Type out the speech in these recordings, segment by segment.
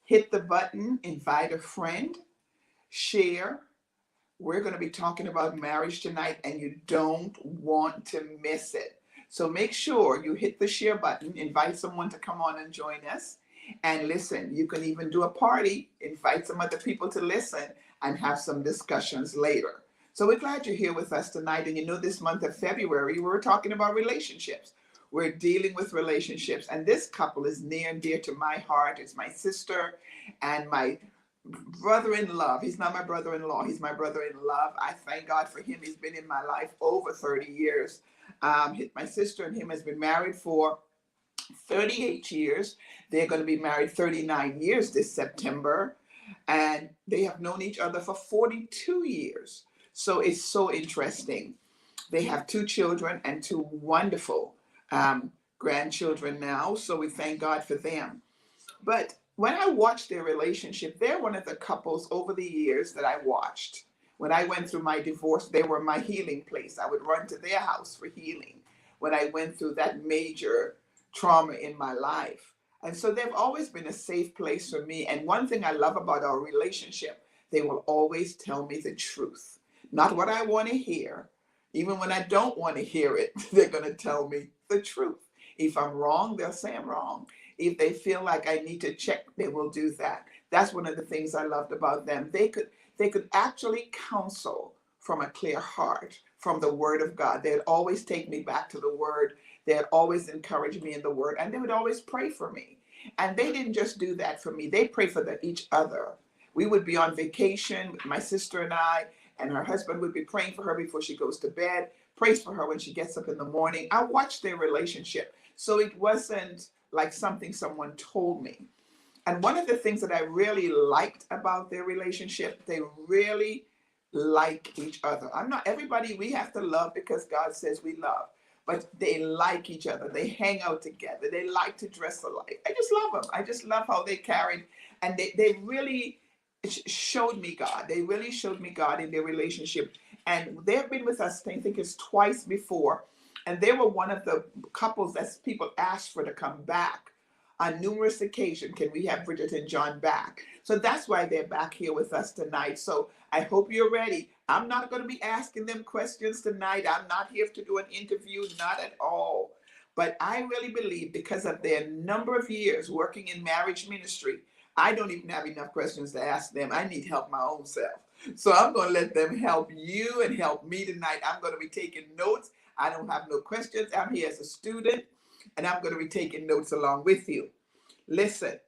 hit the button, invite a friend, share. We're going to be talking about marriage tonight, and you don't want to miss it. So make sure you hit the share button, invite someone to come on and join us. And listen, you can even do a party, invite some other people to listen, and have some discussions later. So we're glad you're here with us tonight. And you know, this month of February, we're talking about relationships. We're dealing with relationships. And this couple is near and dear to my heart. It's my sister and my brother in love. He's not my brother in law, he's my brother in love. I thank God for him. He's been in my life over 30 years. My sister and him has been married for 38 years. They're going to be married 39 years this September. And they have known each other for 42 years. So it's so interesting. They have two children and two wonderful grandchildren now. So we thank God for them. But when I watched their relationship, they're one of the couples over the years that I watched. When I went through my divorce, they were my healing place. I would run to their house for healing when I went through that major trauma in my life. And so they've always been a safe place for me. And one thing I love about our relationship, they will always tell me the truth, not what I want to hear. Even when I don't want to hear it, they're going to tell me the truth. If I'm wrong, they'll say I'm wrong. If they feel like I need to check, they will do that. That's one of the things I loved about them. They could actually counsel from a clear heart, from the Word of God. They'd always take me back to the Word. They'd always encourage me in the Word, and they would always pray for me. And they didn't just do that for me. They prayed for each other. We would be on vacation, my sister and I, and her husband would be praying for her before she goes to bed, prays for her when she gets up in the morning. I watched their relationship. So it wasn't like something someone told me. And one of the things that I really liked about their relationship, they really like each other. I'm not everybody we have to love because God says we love, but they like each other. They hang out together. They like to dress alike. I just love them. I just love how they carried, and they really showed me God. They really showed me God in their relationship. And they've been with us, I think it's twice before. And they were one of the couples that people asked for to come back on numerous occasions. Can we have Bridget and John back? So that's why they're back here with us tonight. So I hope you're ready. I'm not going to be asking them questions tonight. I'm not here to do an interview, not at all. But I really believe because of their number of years working in marriage ministry, I don't even have enough questions to ask them. I need help my own self. So I'm going to let them help you and help me tonight. I'm going to be taking notes. I don't have no questions. I'm here as a student, and I'm going to be taking notes along with you. Listen,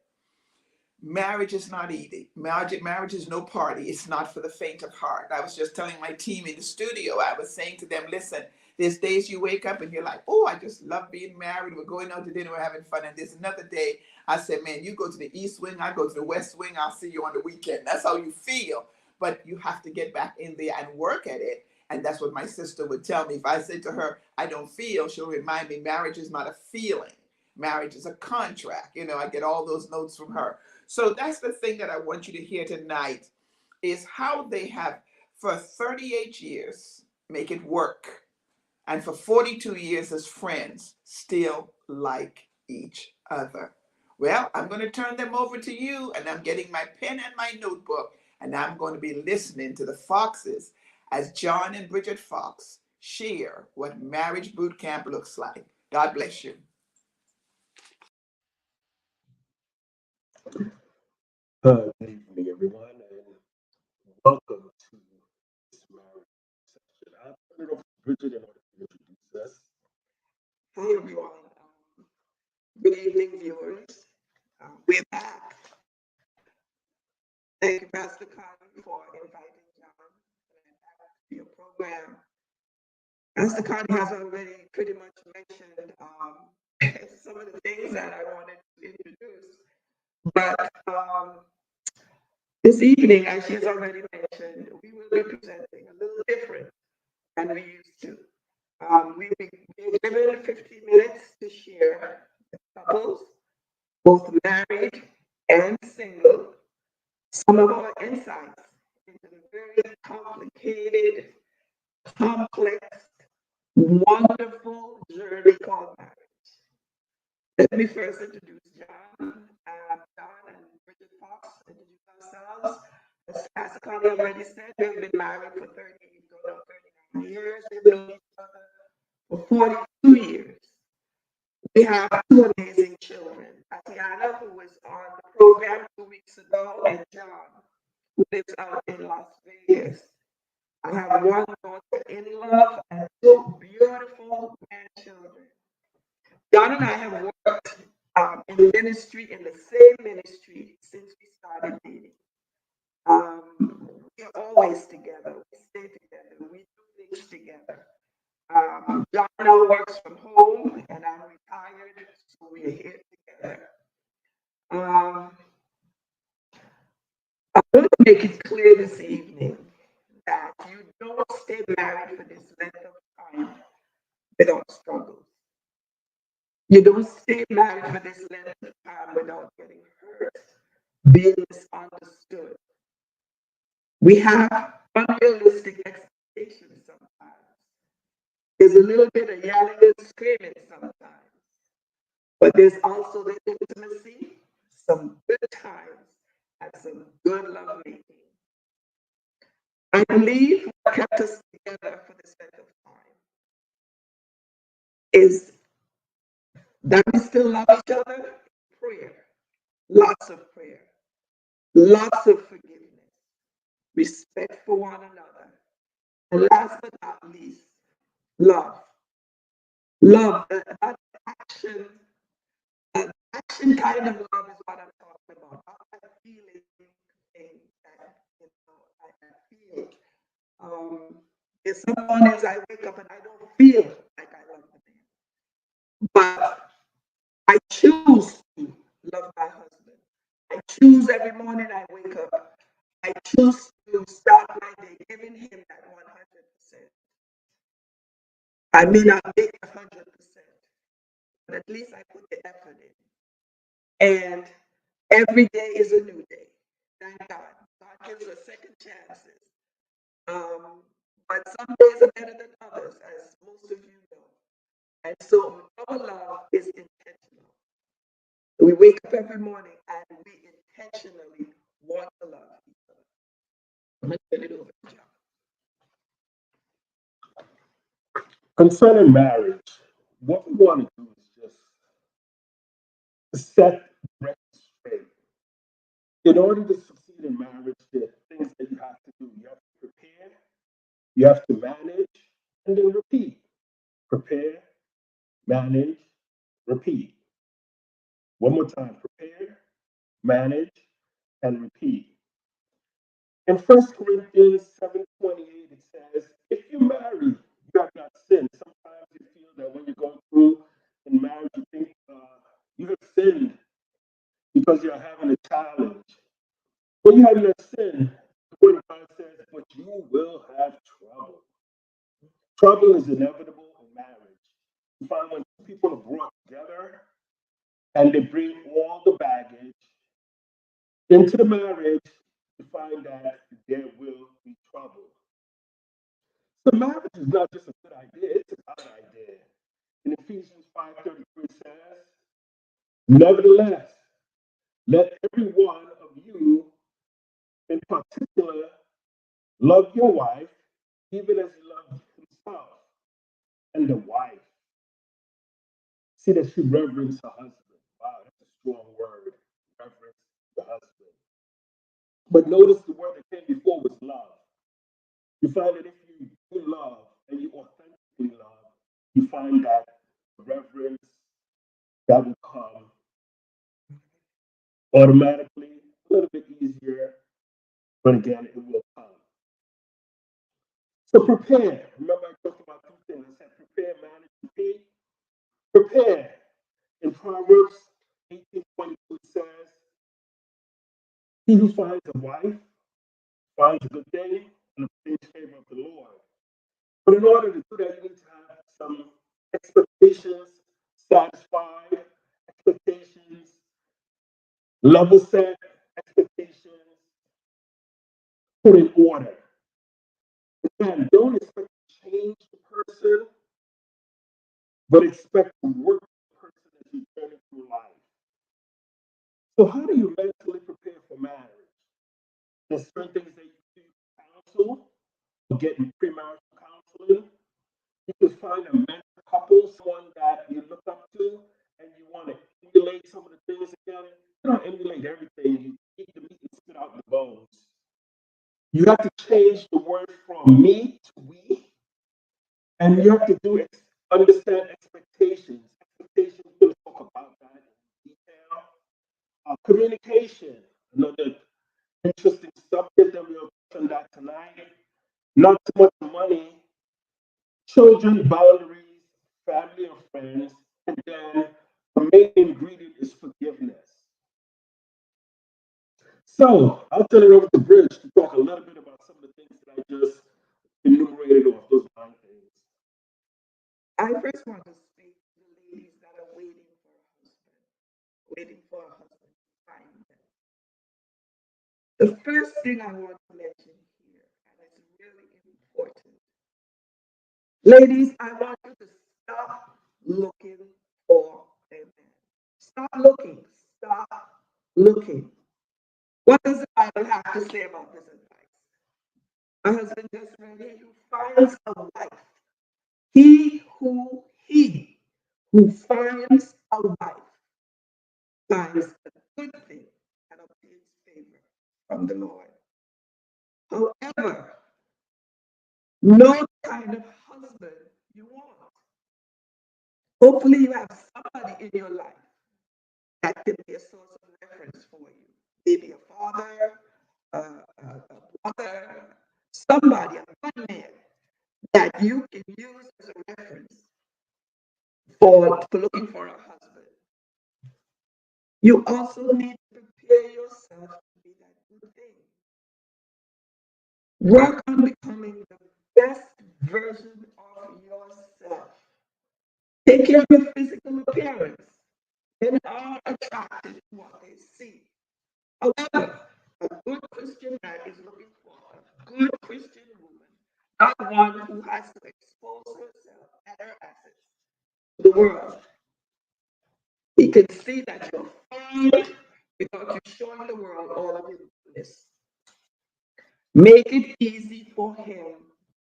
marriage is not easy. Marriage is no party. It's not for the faint of heart. I was just telling my team in the studio, I was saying to them, listen, there's days you wake up and you're like, oh, I just love being married. We're going out to dinner. We're having fun. And there's another day I said, man, you go to the East Wing. I go to the West Wing. I'll see you on the weekend. That's how you feel. But you have to get back in there and work at it. And that's what my sister would tell me. If I said to her, I don't feel, she'll remind me, marriage is not a feeling. Marriage is a contract. You know, I get all those notes from her. So that's the thing that I want you to hear tonight is how they have, for 38 years, make it work. And for 42 years as friends, still like each other. Well, I'm going to turn them over to you, and I'm getting my pen and my notebook, and I'm going to be listening to the Foxes as John and Bridget Fox share what marriage boot camp looks like. God bless you. Good evening, everyone, and welcome to this marriage session. I'll turn it over to Bridget in order to introduce us. Hi, everyone. Good evening, viewers. We're back. Thank you, Pastor Connie, for inviting John to your program. Pastor Connie has already pretty much mentioned some of the things that I wanted to introduce. But this evening, as she's already mentioned, we will be presenting a little different than we used to. We'll be given 15 minutes to share couples, both married and single, some of our insights into the very complicated, complex, wonderful journey called marriage. Let me first introduce John. John and Connie already said, we've been married for 30, going on 39 years. We've known each other for 42 years. We have two amazing children, Tatiana, who was on the program 2 weeks ago, and John, who lives out in Las Vegas. I have one daughter in love and two beautiful grandchildren. John and I have worked in ministry, in the same ministry, since we started dating. We're always together. We stay together. We do things together. John now works from home, and I'm retired, so we're here together. Um, I want to make it clear this evening that you don't stay married for this length of time without struggles. You don't stay married for this length of time without getting hurt, being misunderstood. We have unrealistic expectations sometimes. There's a little bit of yelling and screaming sometimes, but there's also the intimacy, some good times, and some good love making. I believe what kept us together for this length of time is that we still love each other. Prayer, lots of prayer, lots of forgiveness, respect for one another, and last but not least, love. Love, that action, that action kind of love is what I'm talking about. Not that feeling thing that I feel. There's some mornings I wake up and I don't feel like I love the man, but I choose to love my husband. I choose every morning I wake up. I choose to start my day giving him that 100%. I may not make 100%, but at least I put the effort in. And every day is a new day. Thank God. God gives us second chances. Um, but some days are better than others, as most of you know. And so our love is intentional. We wake up every morning and we intentionally want to love each other. I'm going to turn it over to John. Concerning marriage, what we want to do is just set the record straight. In order to succeed in marriage, there are things that you have to do. You have to prepare, you have to manage, and then repeat. Prepare, manage, repeat. One more time. Prepare, manage, and repeat. In 1 Corinthians 7:28, it says, if you marry, you have not sinned. Sometimes you feel that when you go through in marriage, you think you have sinned because you're having a challenge. But you have not sinned. The word of God says, but you will have trouble. Trouble is inevitable in marriage. You find when two people are brought together and they bring all the baggage into the marriage, you find that there will be trouble. So marriage is not just a good idea, it's a God idea. In Ephesians 5:33 says, nevertheless, let every one of you in particular love your wife, even as he loved himself. And the wife, see that she reverenced her husband. Wow, that's a strong word. Reverence the husband. But notice the word that came before was love. You find that if you do love and you authentically love, you find that reverence that will come automatically, a little bit easier, but again, it will come. So prepare. Remember, I talked about two things. I said prepare, manage, repeat. Prepare. In Proverbs 18:22 says, he who finds a wife finds a good thing and obtains favor of the Lord. But in order to do that, you need to have some expectations satisfied, expectations level set, expectations put in order. Again, don't expect to change the person, but expect to work with the person as you journey through life. So how do you mentally prepare for marriage? There's certain things that you do. to for getting premarital counseling. You can find a mentor couple, someone that you look up to, and you want to emulate some of the things together. You don't emulate everything. You eat the meat and spit out the bones. You have to change the word from me to we, and you have to understand expectations. Expectations, we're going to talk about that in detail. Communication, another interesting subject that we'll touch on that tonight. Not too much money, children, boundaries, family and friends, and then the main ingredient is forgiveness. So I'll turn it over to Bridge to talk a little bit about some of the things that I just enumerated off those 9 things. I first want to speak to the ladies that are waiting for a husband to find them. The first thing I want to mention here, and it's really important, ladies, I want you to stop looking for a man. Stop looking. Stop looking. What does the Bible have to say about this advice? My husband just read, he who finds a wife, he who finds a wife finds a good thing and obtains favor from the Lord. However, know the kind of husband you want. Hopefully, you have somebody in your life that can be a source of reference for you. Maybe a father, a brother, somebody, a good man that you can use as a reference for looking for a husband. You also need to prepare yourself to be that good thing. Work on becoming the best version of yourself. Take care of your physical appearance. Men are attracted to what they see. However, a good Christian man is looking for a good Christian woman, not one who has to expose herself and her assets to the world. He can see that you're fine without you showing the world all of your goodness. Make it easy for him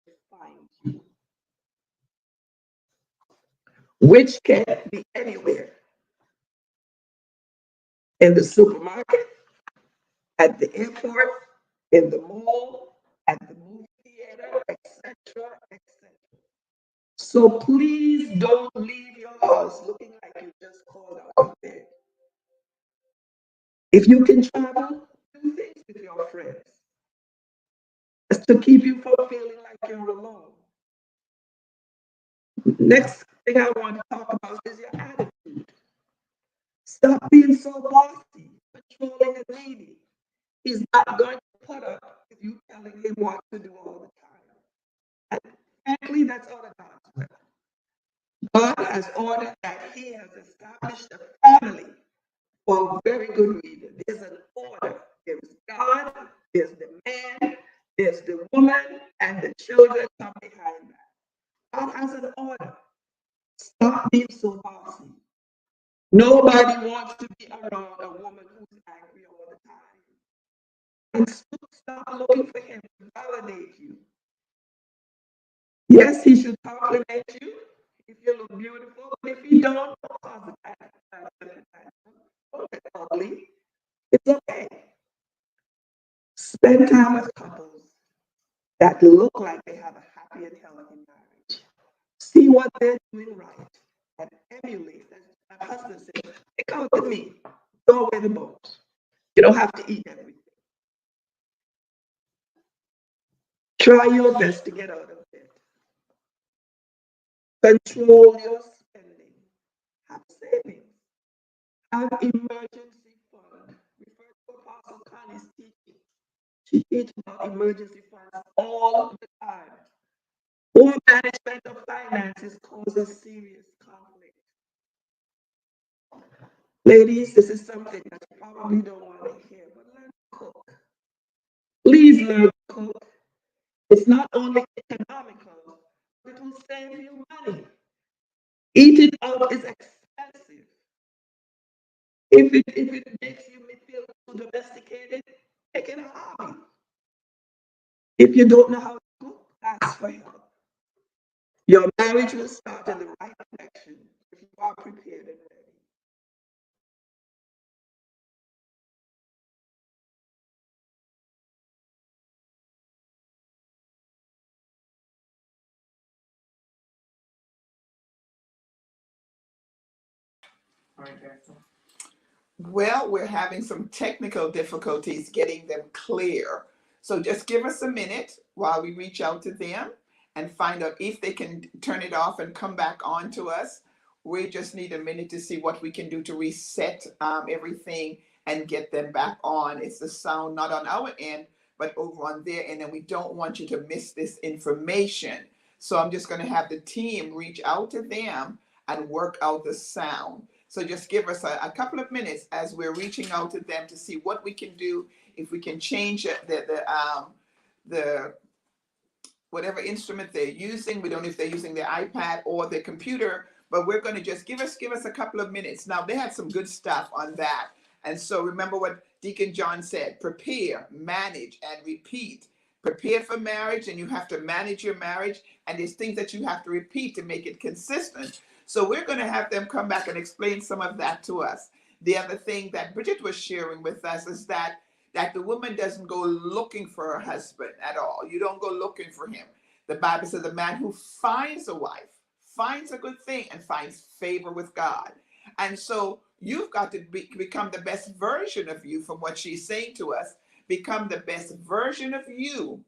to find you, which can be anywhere in the supermarket, at the airport, in the mall, at the movie theater, etc., etc. So please don't leave your house looking like you just called out of bed. If you can travel, do things with your friends. It's to keep you from feeling like you're alone. Next thing I want to talk about is your attitude. Stop being so bossy, controlling, and needy. He's not going to put up with you telling him what to do all the time. And frankly, that's all that God's will. God has ordered that He has established a family for a very good reason. There's an order. There's God, there's the man, there's the woman, and the children come behind that. God has an order. Stop being so bossy. Nobody wants to be around a woman who's angry all the time. And stop looking for him to validate you. Yes, he should compliment you if you look beautiful, but if you don't cause don't get ugly. It's okay. Spend time with couples that look like they have a happy and healthy marriage. See what they're doing right and emulate. As my husband said, they come to me, throw away the bones. You don't have to eat everything. Try your best to get out of it. Control your spending. Have savings. Have emergency fund. Refer to Apostle Connie's teaching. She teaches about emergency funds all the time. Poor management of finances causes serious conflict. Ladies, this is something that you probably don't want to hear, but learn to cook. Please learn to cook. It's not only economical, but it will save you money. Eating out is expensive. If it makes you feel too domesticated, make it a hobby. If you don't know how to cook, ask for help. Your marriage will start in the right direction if you are prepared and ready. Well, we're having some technical difficulties getting them clear. So just give us a minute while we reach out to them and find out if they can turn it off and come back on to us. We just need a minute to see what we can do to reset everything and get them back on. It's the sound not on our end, but over on their end, and we don't want you to miss this information. So I'm just going to have the team reach out to them and work out the sound. So just give us a couple of minutes as we're reaching out to them to see what we can do, if we can change the whatever instrument they're using. We don't know if they're using their iPad or their computer, but we're going to just give us a couple of minutes. Now they had some good stuff on that. And so remember what Deacon John said: prepare, manage, and repeat. Prepare for marriage, and you have to manage your marriage, and there's things that you have to repeat to make it consistent. So we're going to have them come back and explain some of that to us. The other thing that Bridget was sharing with us is that the woman doesn't go looking for her husband at all. You don't go looking for him. The Bible says the man who finds a wife finds a good thing and finds favor with God. And so you've got to become the best version of you, from what she's saying to us. Become the best version of you.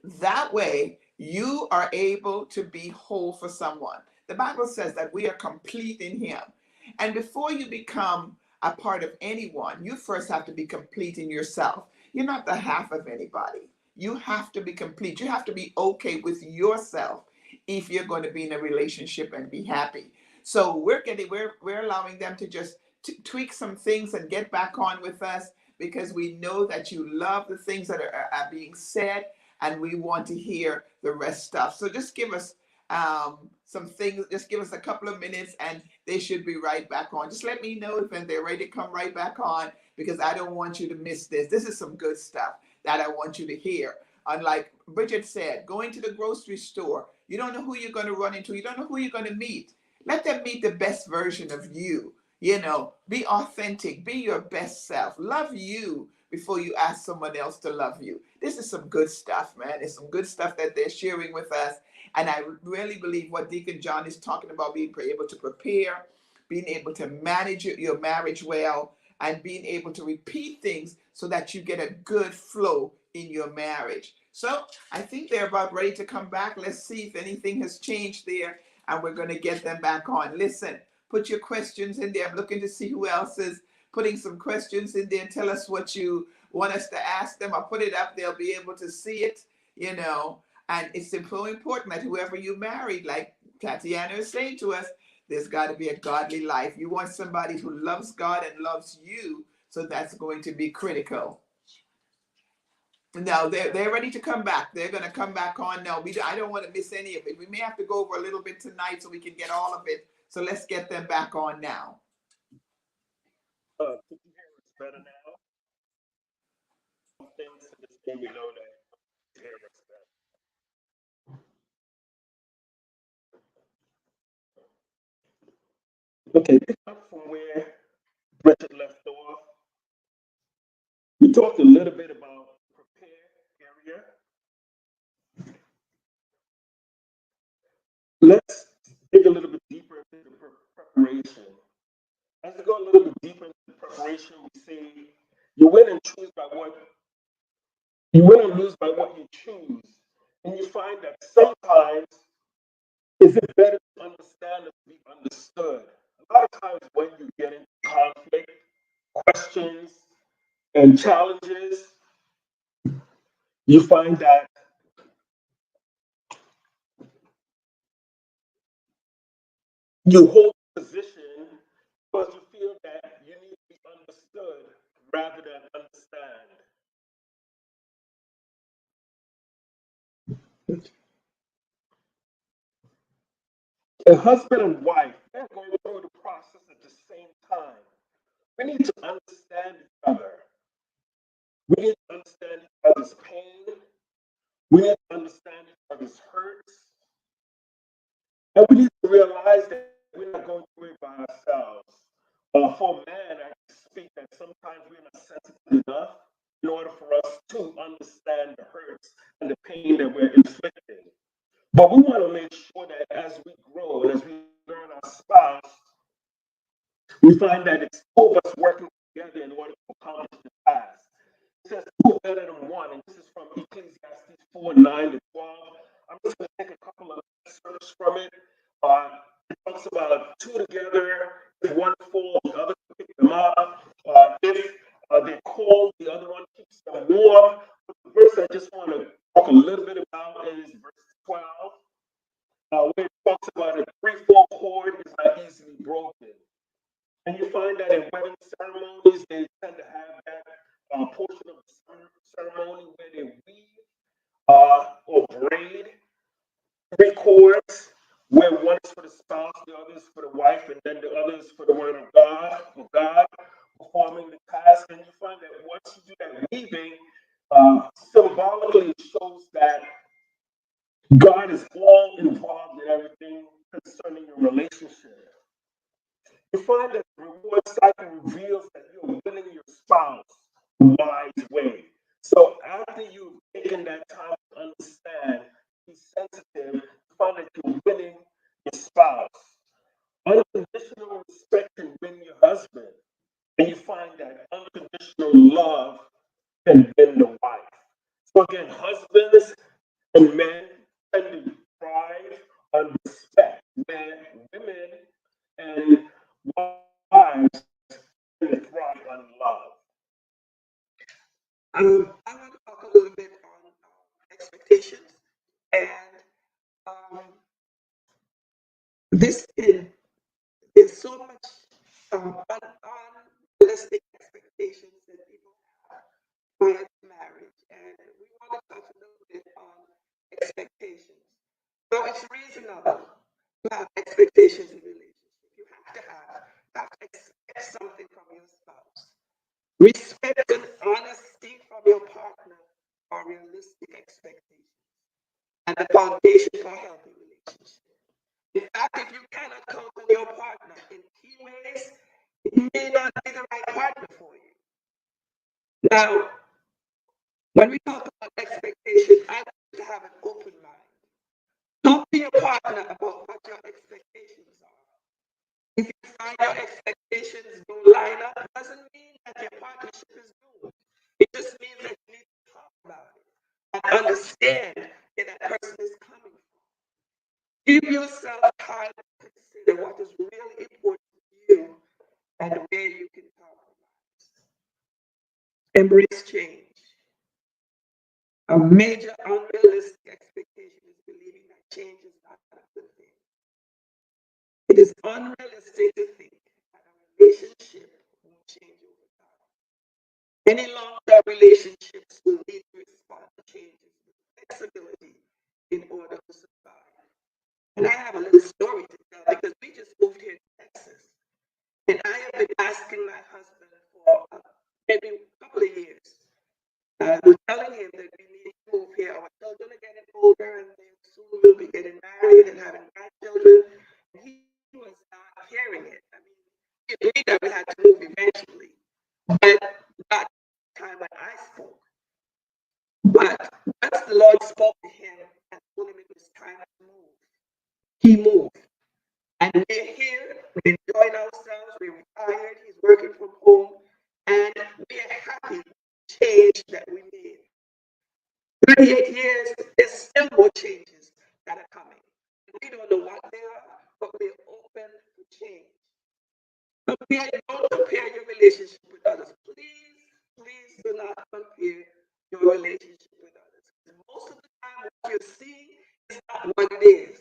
That way, you are able to be whole for someone. The Bible says that we are complete in Him. And before you become a part of anyone, you first have to be complete in yourself. You're not the half of anybody. You have to be complete. You have to be okay with yourself if you're going to be in a relationship and be happy. So we're allowing them to just tweak some things and get back on with us, because we know that you love the things that are being said, and we want to hear the rest stuff. So just give us some things, just give us a couple of minutes, and they should be right back on. Just let me know if they're ready to come right back on, because I don't want you to miss this. This is some good stuff that I want you to hear. Unlike Bridget said, going to the grocery store, you don't know who you're going to run into. You don't know who you're going to meet. Let them meet the best version of you. You know, be authentic, be your best self, love you before you ask someone else to love you. This is some good stuff, man. It's some good stuff that they're sharing with us. And I really believe what Deacon John is talking about: being able to prepare, being able to manage your marriage well, and being able to repeat things so that you get a good flow in your marriage. So I think they're about ready to come back. Let's see if anything has changed there, and we're going to get them back on. Listen, put your questions in there. I'm looking to see who else is putting some questions in there. Tell us what you want us to ask them. I'll put it up. They'll be able to see it, you know. And it's so important that whoever you married, like Tatiana is saying to us, there's got to be a godly life. You want somebody who loves God and loves you, so that's going to be critical. No, they're ready to come back. They're going to come back on. No, I don't want to miss any of it. We may have to go over a little bit tonight so we can get all of it. So let's get them back on now. Could you hear us better now? Things to this thing we know that you hear us better. Okay, pick up from where Richard left off. We talked a little bit about prepare area. Let's dig a little bit deeper into the preparation. As we go a little bit deeper into the preparation, we say you win and choose by what you win and lose by what you choose. And you find that sometimes is it better to understand than to be understood. A lot of times when you get into conflict, questions, and challenges, you find that you hold a position because you feel that you need to be understood rather than understand. A husband and wife, they're going through the process at the same time. We need to understand each other. We need to understand each other's pain. We need to understand each other's hurts, and we need to realize that we're not going through it by ourselves. For a man, I can speak that sometimes we're not sensitive enough in order for us to understand the hurts and the pain that we're inflicting. But we want to make sure that as we grow and as we learn our spouse, we find that it's two of us working together in order to accomplish the task. It says two are better than one, and this is from Ecclesiastes 4 9 to 12. I'm just going to take a couple of excerpts from it. Uh, it talks about two together. If one falls, the other can pick them up. If they're cold, the other one keeps them warm. The verse I just want to talk a little bit about is verse 12, where it talks about a threefold cord is not easily broken. And you find that in wedding ceremonies, they tend to have that portion of the ceremony where they weave or braid three cords, where one is for the spouse, the other is for the wife, and then the other is for the word of God, for God performing the task. And you find that once you do that weaving, symbolically it shows that God is all involved in everything concerning your relationship. You find that the reward cycle reveals that you're winning your spouse the wise way. So after you've taken that time to understand, be sensitive, you find that you're winning your spouse. Unconditional respect can win your husband. And you find that unconditional love can win the wife. So again, husbands and men tend to thrive on respect, where women and wives tend to thrive on love. I want to talk a little bit on expectations, and um, this is there's so much unrealistic expectations that people have prior to marriage, and we want to touch a little bit on expectations. So it's reasonable to have expectations in relationships. You have to expect something from your spouse. Respect and honesty from your partner are realistic expectations and the foundation for a healthy relationship. In fact, if you cannot count on your partner in key ways, it may not be the right partner for you. Now, when we talk about expectations, I want you to have an open mind. Talk to your partner about what your expectations are. If you find your expectations don't line up, it doesn't mean that your partnership is doomed. It just means that you need to talk about it and understand where that person is coming from. Give yourself time to consider what is really important to you and where you can compromise. Embrace change. A major unrealistic expectation is believing that change is not a good thing. It is unrealistic to think that a relationship will change over time. Any long-term relationships will need to respond to changes with flexibility in order to survive. And I have a little story to tell because we just moved here to Texas. And I have been asking my husband for maybe a couple of years. We're telling him that we need to move here. Our children are getting older and they soon will be getting married and having grandchildren. And he was not hearing it. I mean, he agreed that we had to move eventually. But not the time when I spoke. But once the Lord spoke to him and told him it was time to move, he moved. And we're here, we're enjoying ourselves, we're retired, he's working from home, and we're happy with the change that we made. 38 years, there's still more changes that are coming. We don't know what they are, but we're open to change. Don't compare your relationship with others. Please do not compare your relationship with others. Most of the time, what you're seeing is not what it is.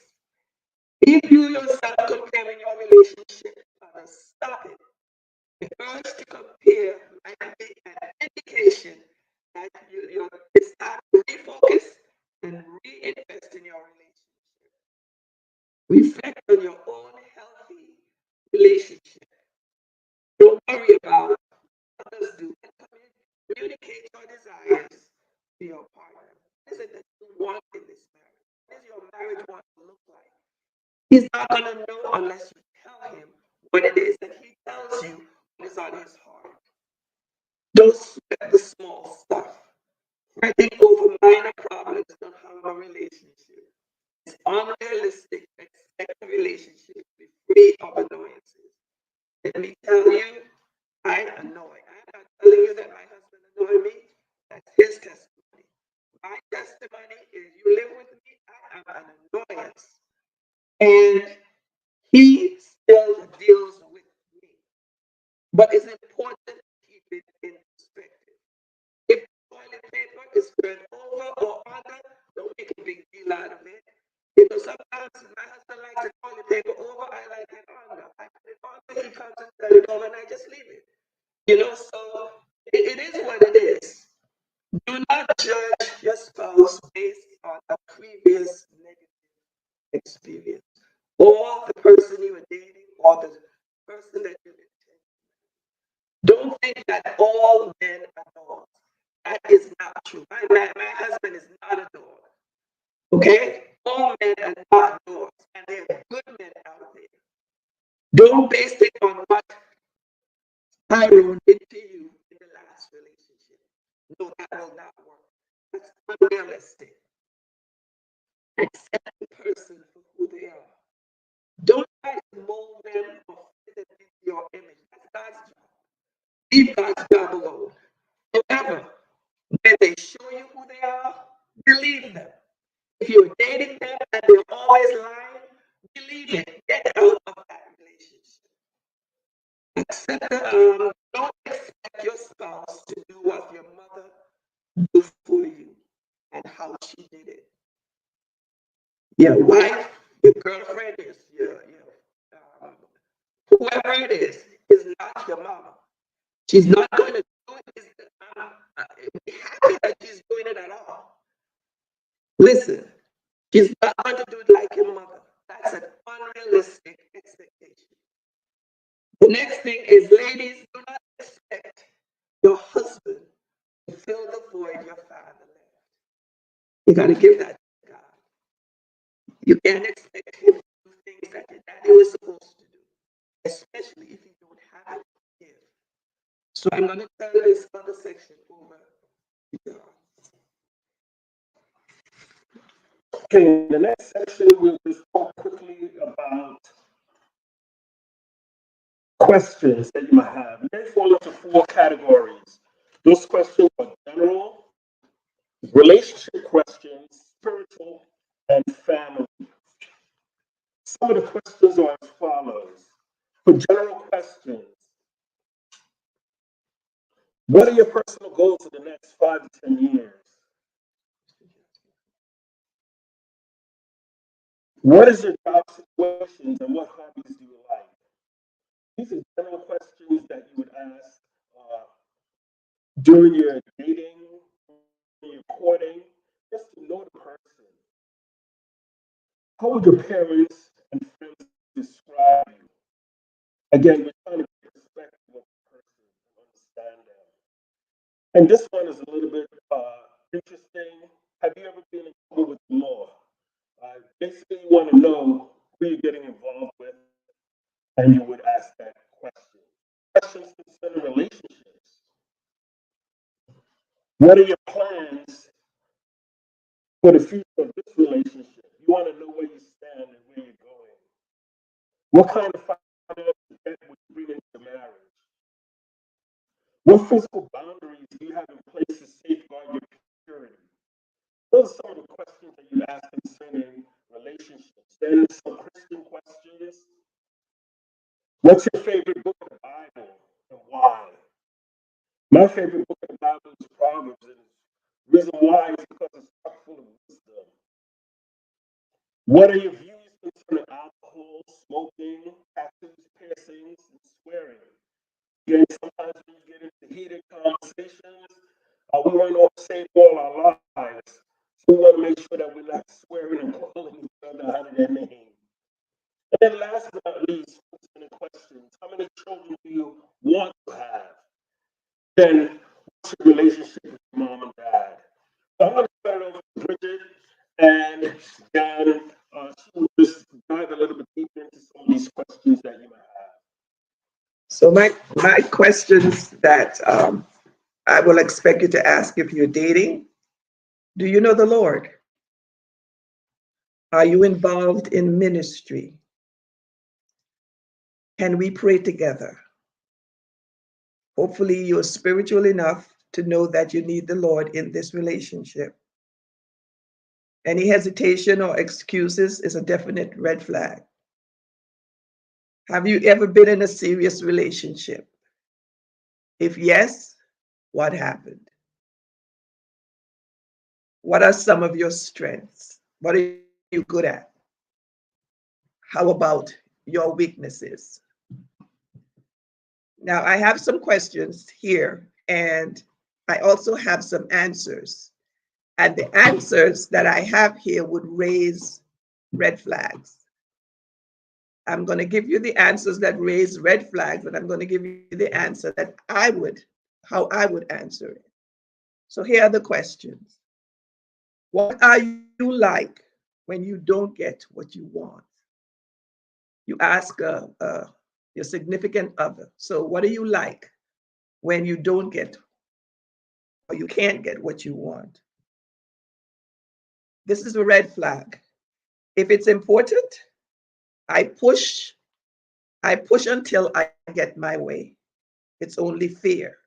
If you yourself comparing your relationship with others, stop it. The urge to compare might be an indication that it's time to refocus and reinvest in your relationship. Reflect on your own healthy relationship. Don't worry about what others do. And communicate your desires to your partner. What is it that you not going to know unless you tell him what it is, and he tells you what is on his heart. Don't sweat the small stuff. Fretting over minor problems don't harm a relationship. It's unrealistic to expect a relationship to be free of annoyances. Let me tell you, I annoy. I'm not telling you that my husband annoy me. That's his testimony. My testimony is you live with me, I am an annoyance. And he still deals with me. But it's important to keep it in perspective. If toilet paper is spread over or under, don't make a big deal out of it. Sometimes my husband likes the toilet paper over, I like it under. I put it under, he comes and spread it over, and I just leave it. So it is what it is. Do not judge your spouse based on a previous negative experience, or the person you were dating, or the person that you intend. Don't think that all men are dogs. That is not true. My husband is not a dog. Okay? All men are not dogs, and there are good men out there. Don't base it on what Tyrone did to you in the last relationship. No, that will not work. That's unrealistic. Accept the person for who they are. Don't try to mold them or fit them into your image. That's God's job. Leave God's job alone. However, when they show you who they are, believe them. If you're dating them and they're always lying, believe it. Get out of that relationship. Don't expect your spouse to do what your mother did for you and how she did it. Your wife, your girlfriend, whoever it is not your mama. She's not going to do it. Be happy that she's doing it at all. Listen, she's not going to do it like your mother. That's an unrealistic expectation. The next thing is, ladies, do not expect your husband to fill the void your father left. You got to give that to God. You can't expect him to do things that your daddy was supposed to do, especially if you don't have it to give. So I'm going to turn this other section over to God. Okay, in the next section, we'll just talk quickly about questions that you might have. They fall into 4 categories. Those questions are general, relationship questions, spiritual, and family. Some of the questions are as follows. For general questions, what are your personal goals for the next 5 to 10 years? What is your job situations and what hobbies do you like? These are general questions that you would ask during your dating, during your courting, just to know the person. How would your parents and friends describe you? Again, we're trying to get perspective of the person and understand them. And this one is a little bit interesting. Have you ever been in trouble with the law? Basically, you want to know who you're getting involved with, and you would ask that question. Questions concerning relationships. What are your plans for the future of this relationship? You want to know where you stand and where you're going. What kind of financial debt would you bring into marriage? What physical boundaries do you have in place to safeguard your purity? Those are some of the questions that you ask concerning relationships. Then some Christian questions. What's your favorite book of the Bible and why? My favorite book of the Bible is Proverbs, and the reason why is because it's chock full of wisdom. What are your views concerning alcohol, smoking, tattoos, piercings, and swearing? Again, sometimes when you get into heated conversations, we want to save all our lives. So we want to make sure that we're not swearing and calling each other out of their name. And then last but not least, concerning questions, how many children do you want to have? Then what's your relationship with your mom and dad? So I'm going to turn it over to Bridget, and then she will just dive a little bit deeper into some of these questions that you might have. So my questions that I will expect you to ask if you're dating: do you know the Lord? Are you involved in ministry? Can we pray together? Hopefully, you're spiritual enough to know that you need the Lord in this relationship. Any hesitation or excuses is a definite red flag. Have you ever been in a serious relationship? If yes, what happened? What are some of your strengths? What are you good at? How about your weaknesses? Now, I have some questions here, and I also have some answers. And the answers that I have here would raise red flags. I'm going to give you the answers that raise red flags, and I'm going to give you the answer that how I would answer it. So here are the questions. What are you like when you don't get what you want? You ask your significant other. So what are you like when you don't get or you can't get what you want? This is a red flag. If it's important, I push until I get my way. It's only fear.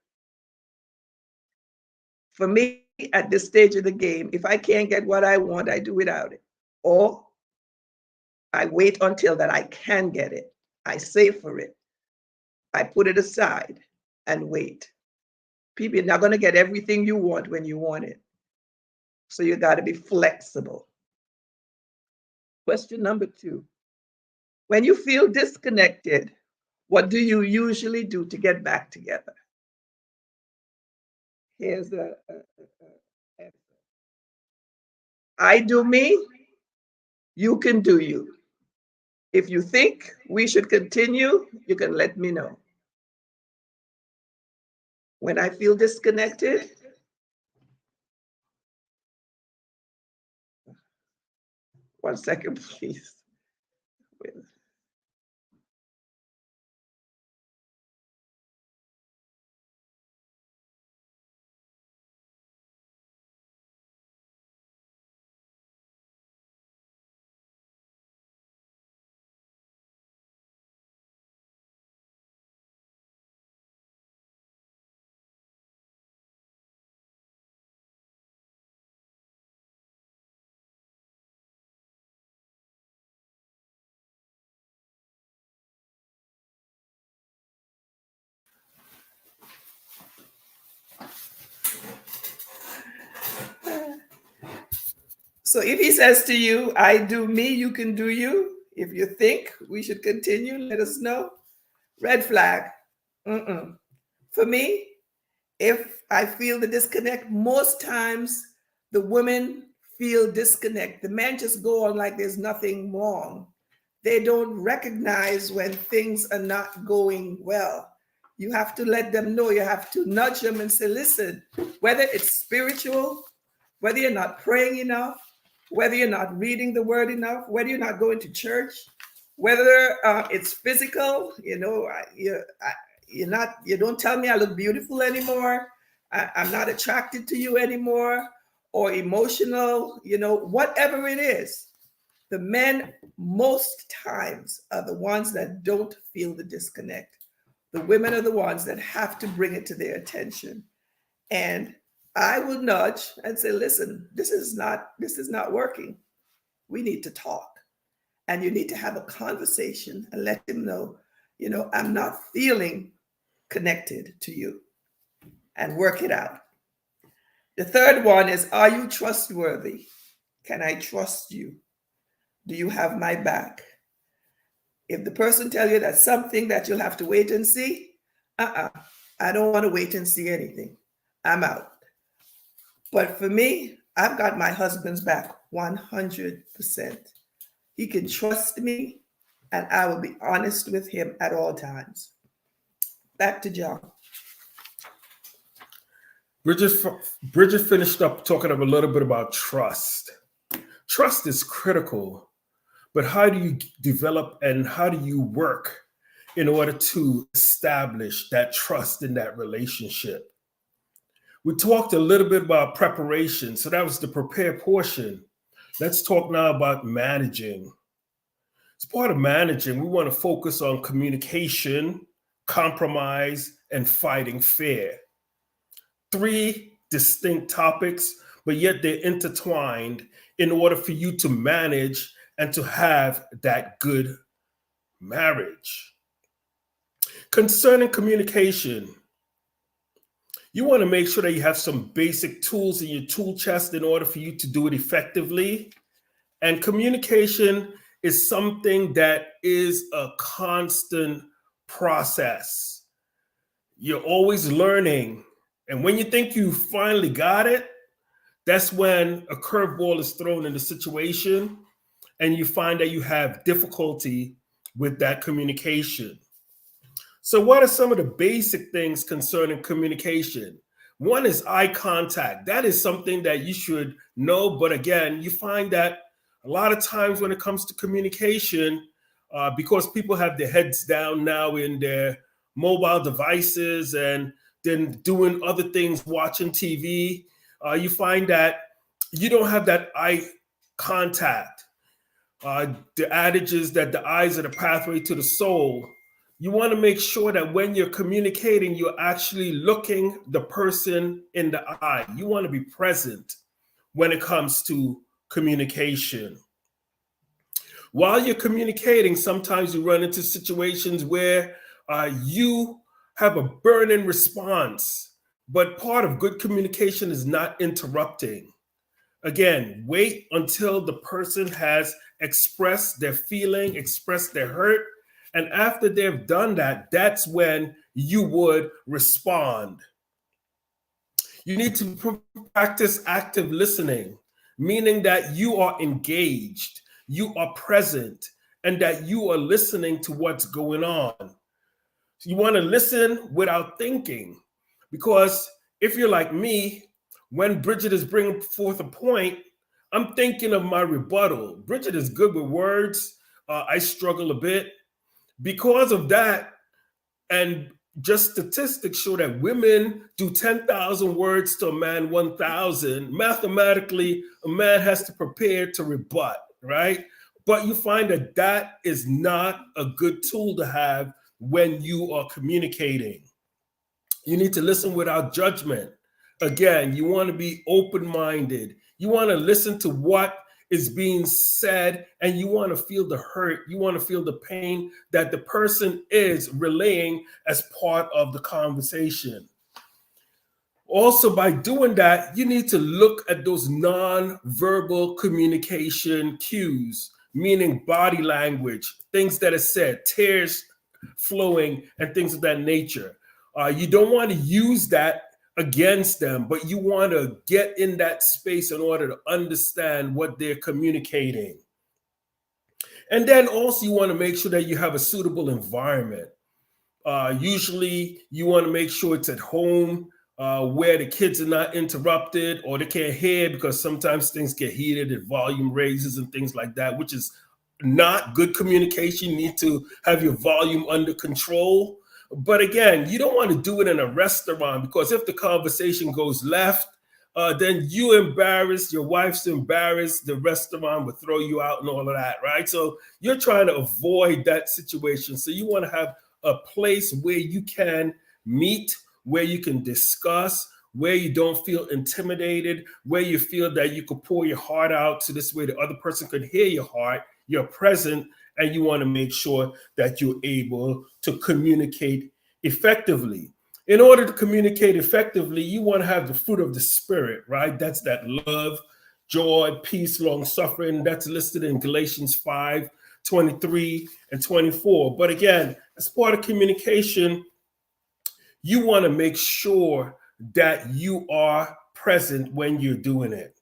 For me, at this stage of the game, if I can't get what I want, I do without it. Or I wait until that I can get it. I save for it. I put it aside and wait. People, you're not going to get everything you want when you want it. So you got to be flexible. Question number 2. When you feel disconnected, what do you usually do to get back together? Here's the answer. I do me, you can do you. If you think we should continue, you can let me know. When I feel disconnected, one second, please. So if he says to you, I do me, you can do you. If you think we should continue, let us know. Red flag. Mm-mm. For me, if I feel the disconnect, most times the women feel disconnect. The men just go on like there's nothing wrong. They don't recognize when things are not going well. You have to let them know. You have to nudge them and say, listen, whether it's spiritual, whether you're not praying enough, whether you're not reading the word enough, whether you're not going to church, whether it's physical, you don't tell me I look beautiful anymore. I'm not attracted to you anymore, or emotional, whatever it is. The men most times are the ones that don't feel the disconnect. The women are the ones that have to bring it to their attention. And I would nudge and say, listen, this is not working. We need to talk. And you need to have a conversation and let him know, I'm not feeling connected to you, and work it out. The third one is, are you trustworthy? Can I trust you? Do you have my back? If the person tell you that's something that you'll have to wait and see, I don't want to wait and see anything. I'm out. But for me, I've got my husband's back 100%. He can trust me, and I will be honest with him at all times. Back to John. Bridget finished up talking a little bit about trust. Trust is critical but how do you develop and how do you work in order to establish that trust in that relationship? We talked a little bit about preparation. So that was the prepare portion. Let's talk now about managing. As part of managing, we want to focus on communication, compromise, and fighting fair. Three distinct topics, but yet they're intertwined in order for you to manage and to have that good marriage. Concerning communication, you want to make sure that you have some basic tools in your tool chest in order for you to do it effectively. And communication is something that is a constant process. You're always learning. And when you think you finally got it, that's when a curveball is thrown in the situation and you find that you have difficulty with that communication. So, what are some of the basic things concerning communication? One is eye contact. That is something that you should know. But again, you find that a lot of times when it comes to communication, because people have their heads down now in their mobile devices and then doing other things, watching TV, you find that you don't have that eye contact. The adage is that the eyes are the pathway to the soul. You want to make sure that when you're communicating, you're actually looking the person in the eye. You want to be present when it comes to communication. While you're communicating, sometimes you run into situations where you have a burning response, but part of good communication is not interrupting. Again, wait until the person has expressed their feeling, expressed their hurt. And after they've done that, that's when you would respond. You need to practice active listening, meaning that you are engaged, you are present, and that you are listening to what's going on. So you want to listen without thinking, because if you're like me, when Bridget is bringing forth a point, I'm thinking of my rebuttal. Bridget is good with words. I struggle a bit. Because of that, and just statistics show that women do 10,000 words to a man 1,000. Mathematically, a man has to prepare to rebut, right? But you find that that is not a good tool to have when you are communicating. You need to listen without judgment. Again, you want to be open-minded. You want to listen to what is being said, and you want to feel the hurt. You want to feel the pain that the person is relaying as part of the conversation. Also, by doing that, you need to look at those non-verbal communication cues, meaning body language, things that are said, tears flowing, and things of that nature. You don't want to use that against them, but you want to get in that space in order to understand what they're communicating. And then also you want to make sure that you have a suitable environment. Usually you want to make sure it's at home, where the kids are not interrupted or they can't hear, because sometimes things get heated and volume raises and things like that, which is not good communication. You need to have your volume under control. But again, you don't want to do it in a restaurant, because if the conversation goes left, then you embarrassed, your wife's embarrassed, the restaurant will throw you out and all of that, right? So you're trying to avoid that situation. So you want to have a place where you can meet, where you can discuss, where you don't feel intimidated, where you feel that you could pour your heart out, so this way the other person could hear your heart, you're present, and you want to make sure that you're able to communicate effectively. In order to communicate effectively, you want to have the fruit of the Spirit, right? That's that love, joy, peace, long suffering. That's listed in Galatians 5:23 and 24. But again, as part of communication, you want to make sure that you are present when you're doing it.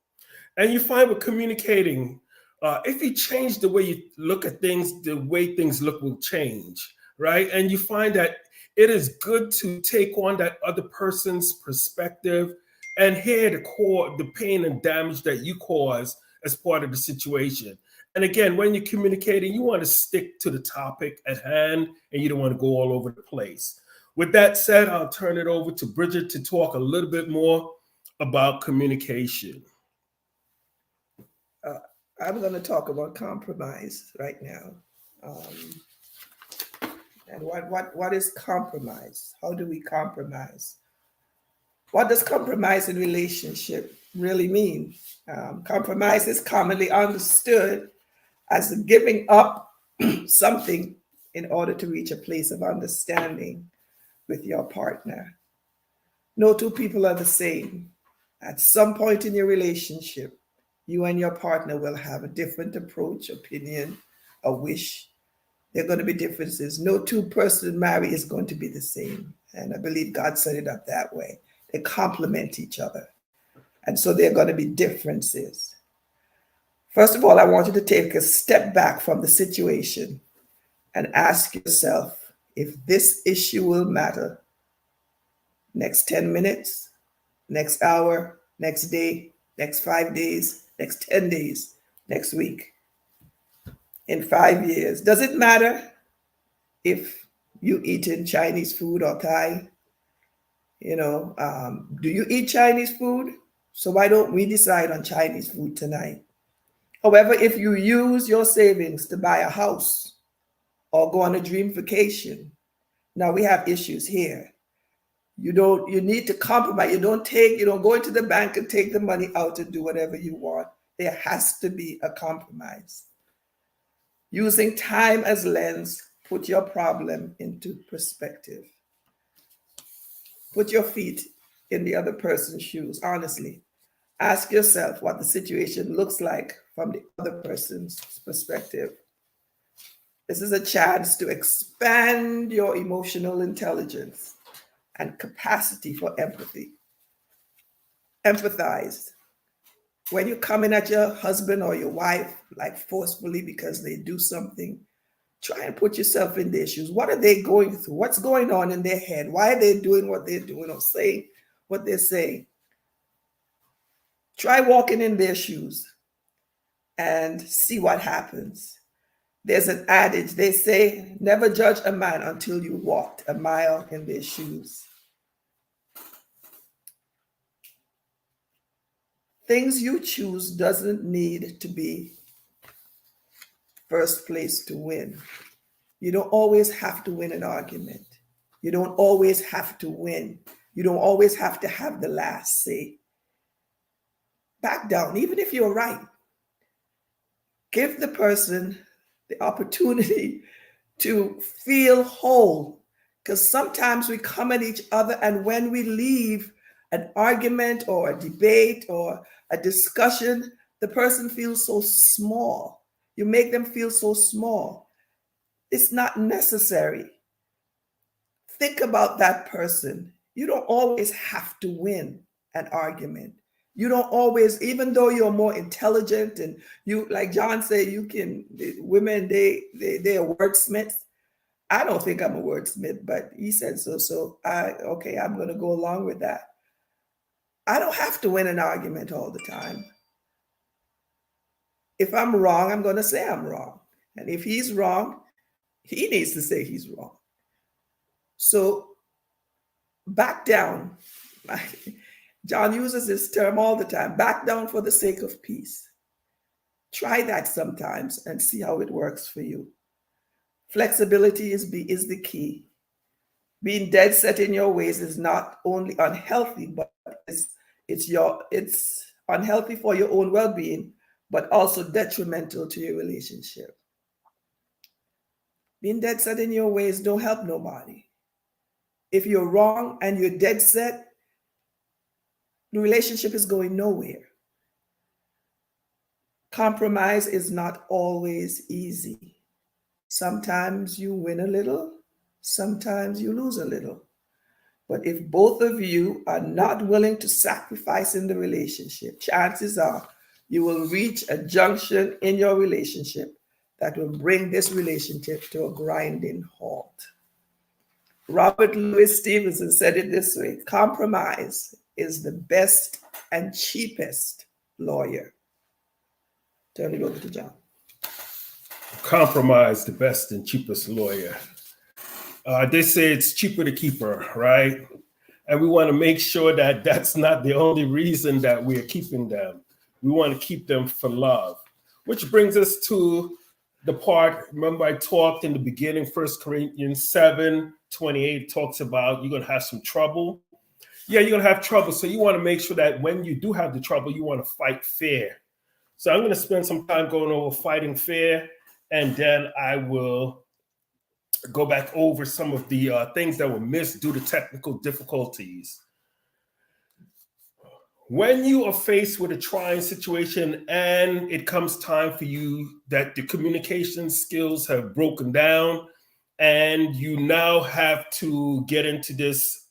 And you find with communicating, if you change the way you look at things, the way things look will change, right? And you find that it is good to take on that other person's perspective and hear the pain and damage that you cause as part of the situation. And again, when you're communicating, you want to stick to the topic at hand and you don't want to go all over the place. With that said, I'll turn it over to Bridget to talk a little bit more about communication. I'm going to talk about compromise right now. And what is compromise? How do we compromise? What does compromise in relationship really mean? Compromise is commonly understood as the giving up something in order to reach a place of understanding with your partner. No two people are the same. At some point in your relationship, you and your partner will have a different approach, opinion, a wish. There are going to be differences. No two-person marriage is going to be the same. And I believe God set it up that way. They complement each other. And so there are going to be differences. First of all, I want you to take a step back from the situation and ask yourself if this issue will matter next 10 minutes, next hour, next day, next 5 days, next 10 days, next week, in 5 years. Does it matter if you eat in Chinese food or Thai? Do you eat Chinese food? So why don't we decide on Chinese food tonight? However, if you use your savings to buy a house or go on a dream vacation, now we have issues here. You need to compromise. You don't go into the bank and take the money out and do whatever you want. There has to be a compromise. Using time as lens, put your problem into perspective. Put your feet in the other person's shoes, honestly. Ask yourself what the situation looks like from the other person's perspective. This is a chance to expand your emotional intelligence and capacity for empathy. Empathize. When you come in at your husband or your wife, like forcefully because they do something, try and put yourself in their shoes. What are they going through? What's going on in their head? Why are they doing what they're doing or saying what they're saying? Try walking in their shoes and see what happens. There's an adage, they say, never judge a man until you walked a mile in their shoes. Things you choose doesn't need to be first place to win. You don't always have to win an argument. You don't always have to win. You don't always have to have the last say. Back down, even if you're right. Give the person the opportunity to feel whole. Because sometimes we come at each other, and when we leave an argument or a debate or a discussion, the person feels so small. You make them feel so small. It's not necessary. Think about that person. You don't always have to win an argument. You don't always, even though you're more intelligent and you, like John said, women, they're wordsmiths. I don't think I'm a wordsmith, but he said so. So I'm going to go along with that. I don't have to win an argument all the time. If I'm wrong, I'm going to say I'm wrong. And if he's wrong, he needs to say he's wrong. So back down. John uses this term all the time, back down for the sake of peace. Try that sometimes and see how it works for you. Flexibility is the key. Being dead set in your ways is not only unhealthy, but it's unhealthy for your own well-being, but also detrimental to your relationship. Being dead set in your ways don't help nobody. If you're wrong and you're dead set, the relationship is going nowhere. Compromise is not always easy. Sometimes you win a little, sometimes you lose a little. But if both of you are not willing to sacrifice in the relationship, chances are you will reach a junction in your relationship that will bring this relationship to a grinding halt. Robert Louis Stevenson said it this way: compromise is the best and cheapest lawyer. Turn it over to John. Compromise, the best and cheapest lawyer. They say it's cheaper to keep her, right? And we want to make sure that that's not the only reason that we are keeping them. We want to keep them for love. Which brings us to the part, remember I talked in the beginning, 1 Corinthians 7:28 talks about you're going to have some trouble. Yeah, you're going to have trouble. So you want to make sure that when you do have the trouble, you want to fight fair. So I'm going to spend some time going over fighting fair, and then I will go back over some of the things that were missed due to technical difficulties. When you are faced with a trying situation and it comes time for you that the communication skills have broken down and you now have to get into this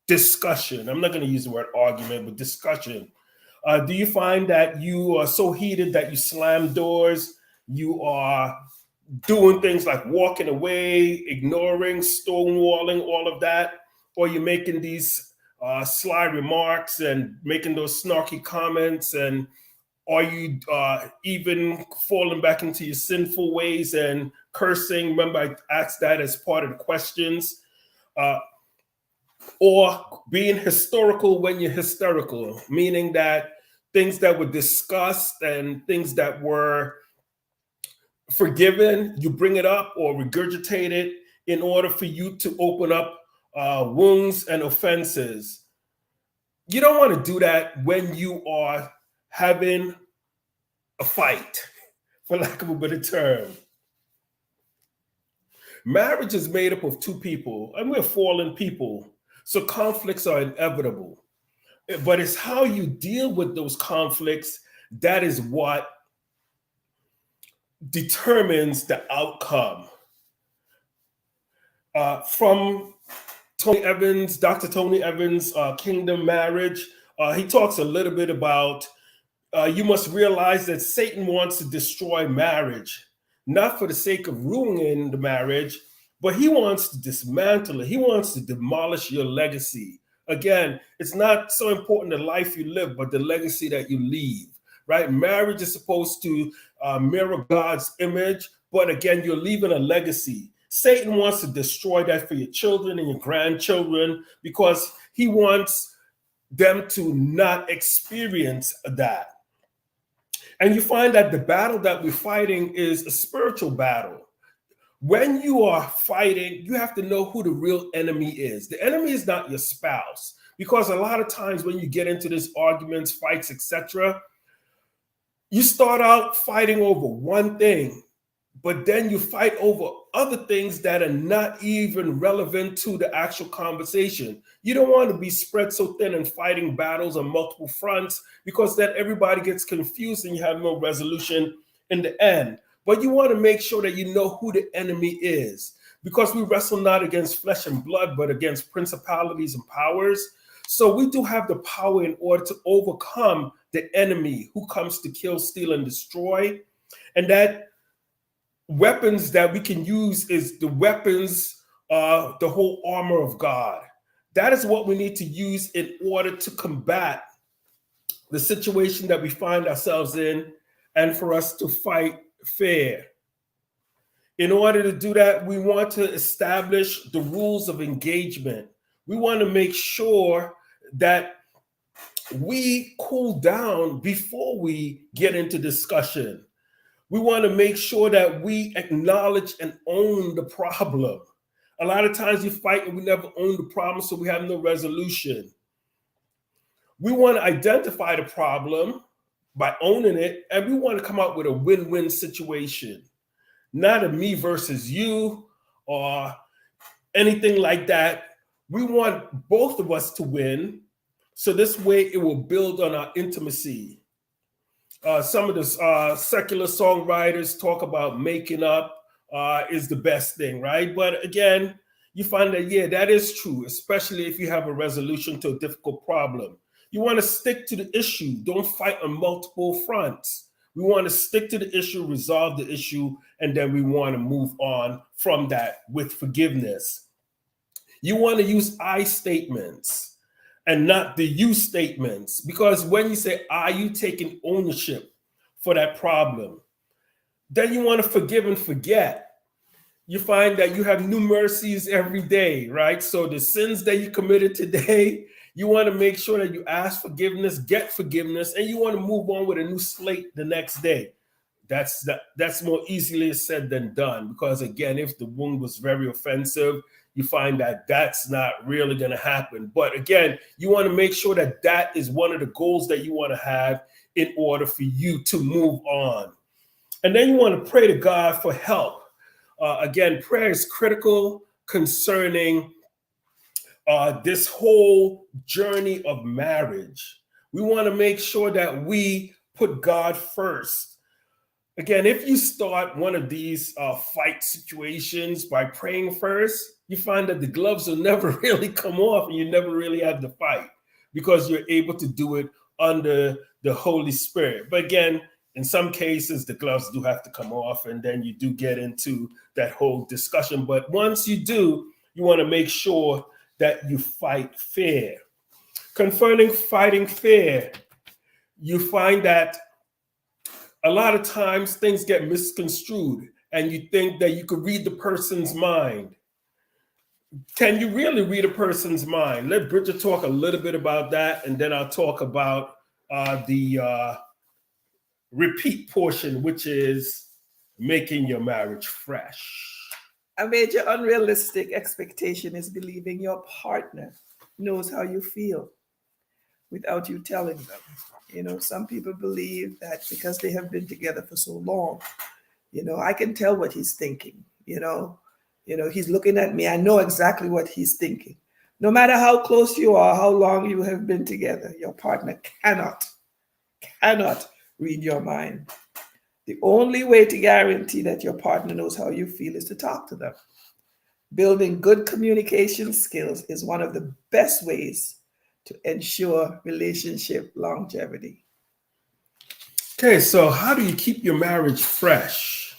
discussion, I'm not going to use the word argument, but discussion. Do you find that you are so heated that you slam doors, you are doing things like walking away, ignoring, stonewalling, all of that, or you're making these sly remarks and making those snarky comments, and are you even falling back into your sinful ways and cursing? Remember, I asked that as part of the questions. Or being historical when you're hysterical, meaning that things that were discussed and things that were forgiven, you bring it up or regurgitate it in order for you to open up wounds and offenses. You don't want to do that when you are having a fight, for lack of a better term. Marriage is made up of two people, and we're fallen people, so conflicts are inevitable. But it's how you deal with those conflicts that is what determines the outcome. From Tony Evans, Dr. Tony Evans' Kingdom Marriage, he talks a little bit about you must realize that Satan wants to destroy marriage, not for the sake of ruining the marriage, but he wants to dismantle it. He wants to demolish your legacy. Again, it's not so important the life you live, but the legacy that you leave, right? Marriage is supposed to mirror God's image, but again, you're leaving a legacy. Satan wants to destroy that for your children and your grandchildren because he wants them to not experience that. And you find that the battle that we're fighting is a spiritual battle. When you are fighting, you have to know who the real enemy is. The enemy is not your spouse, because a lot of times when you get into these arguments, fights, etc., you start out fighting over one thing, but then you fight over other things that are not even relevant to the actual conversation. You don't want to be spread so thin and fighting battles on multiple fronts, because then everybody gets confused and you have no resolution in the end. But you want to make sure that you know who the enemy is, because we wrestle not against flesh and blood, but against principalities and powers. So we do have the power in order to overcome the enemy who comes to kill, steal, and destroy. And that weapons that we can use is the weapons, the whole armor of God. That is what we need to use in order to combat the situation that we find ourselves in, and for us to fight fair. In order to do that, we want to establish the rules of engagement. We want to make sure that we cool down before we get into discussion. We want to make sure that we acknowledge and own the problem. A lot of times you fight and we never own the problem, so we have no resolution. We want to identify the problem by owning it, and we want to come up with a win-win situation, not a me versus you or anything like that. We want both of us to win, so this way it will build on our intimacy. Some of the secular songwriters talk about making up is the best thing, right? But again, you find that, yeah, that is true, especially if you have a resolution to a difficult problem. You want to stick to the issue. Don't fight on multiple fronts. We want to stick to the issue, resolve the issue, and then we want to move on from that with forgiveness. You want to use I statements and not the you statements, because when you say I, you taking ownership for that problem. Then you want to forgive and forget. You find that you have new mercies every day, right? So the sins that you committed today, you want to make sure that you ask forgiveness, get forgiveness, and you want to move on with a new slate the next day. That's more easily said than done, because again, if the wound was very offensive, you find that that's not really going to happen. But again, you want to make sure that that is one of the goals that you want to have in order for you to move on. And then you want to pray to God for help. Again, prayer is critical concerning this whole journey of marriage. We want to make sure that we put God first. Again, if you start one of these fight situations by praying first, you find that the gloves will never really come off and you never really have to fight, because you're able to do it under the Holy Spirit. But again, in some cases, the gloves do have to come off, and then you do get into that whole discussion. But once you do, you want to make sure that you fight fair. Concerning fighting fair, you find that a lot of times things get misconstrued and you think that you could read the person's mind. Can you really read a person's mind? Let Bridget talk a little bit about that, and then I'll talk about the repeat portion, which is making your marriage fresh. A major unrealistic expectation is believing your partner knows how you feel without you telling them. You know, some people believe that because they have been together for so long, you know, I can tell what he's thinking. You know, he's looking at me. I know exactly what he's thinking. No matter how close you are, how long you have been together, your partner cannot read your mind. The only way to guarantee that your partner knows how you feel is to talk to them. Building good communication skills is one of the best ways to ensure relationship longevity. Okay, so how do you keep your marriage fresh?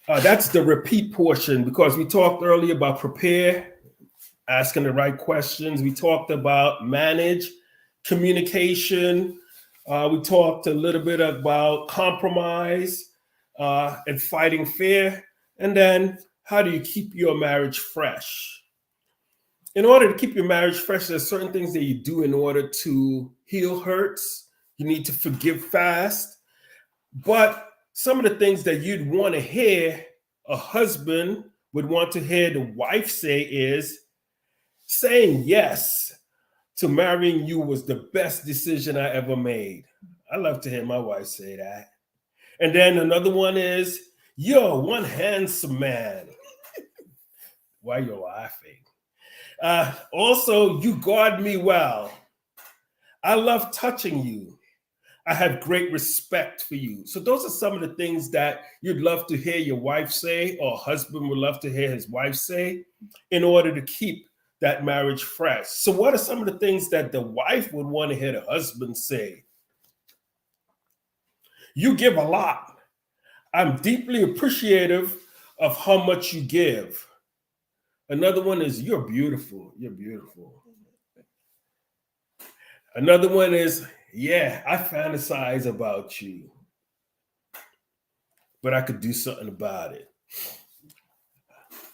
That's the repeat portion, because we talked earlier about prepare, asking the right questions. We talked about manage, communication. We talked a little bit about compromise and fighting fair. And then how do you keep your marriage fresh? In order to keep your marriage fresh, there's certain things that you do in order to heal hurts. You need to forgive fast. But some of the things that you'd want to hear a husband would want to hear the wife say is, saying yes to marrying you was the best decision I ever made. I love to hear my wife say that. And then another one is, you're one handsome man. Why you're laughing? Also, you guard me well. I love touching you. I have great respect for you. So those are some of the things that you'd love to hear your wife say, or a husband would love to hear his wife say, in order to keep that marriage fresh. So what are some of the things that the wife would want to hear the husband say? You give a lot. I'm deeply appreciative of how much you give. Another one is, you're beautiful. You're beautiful. Another one is, yeah, I fantasize about you, but I could do something about it.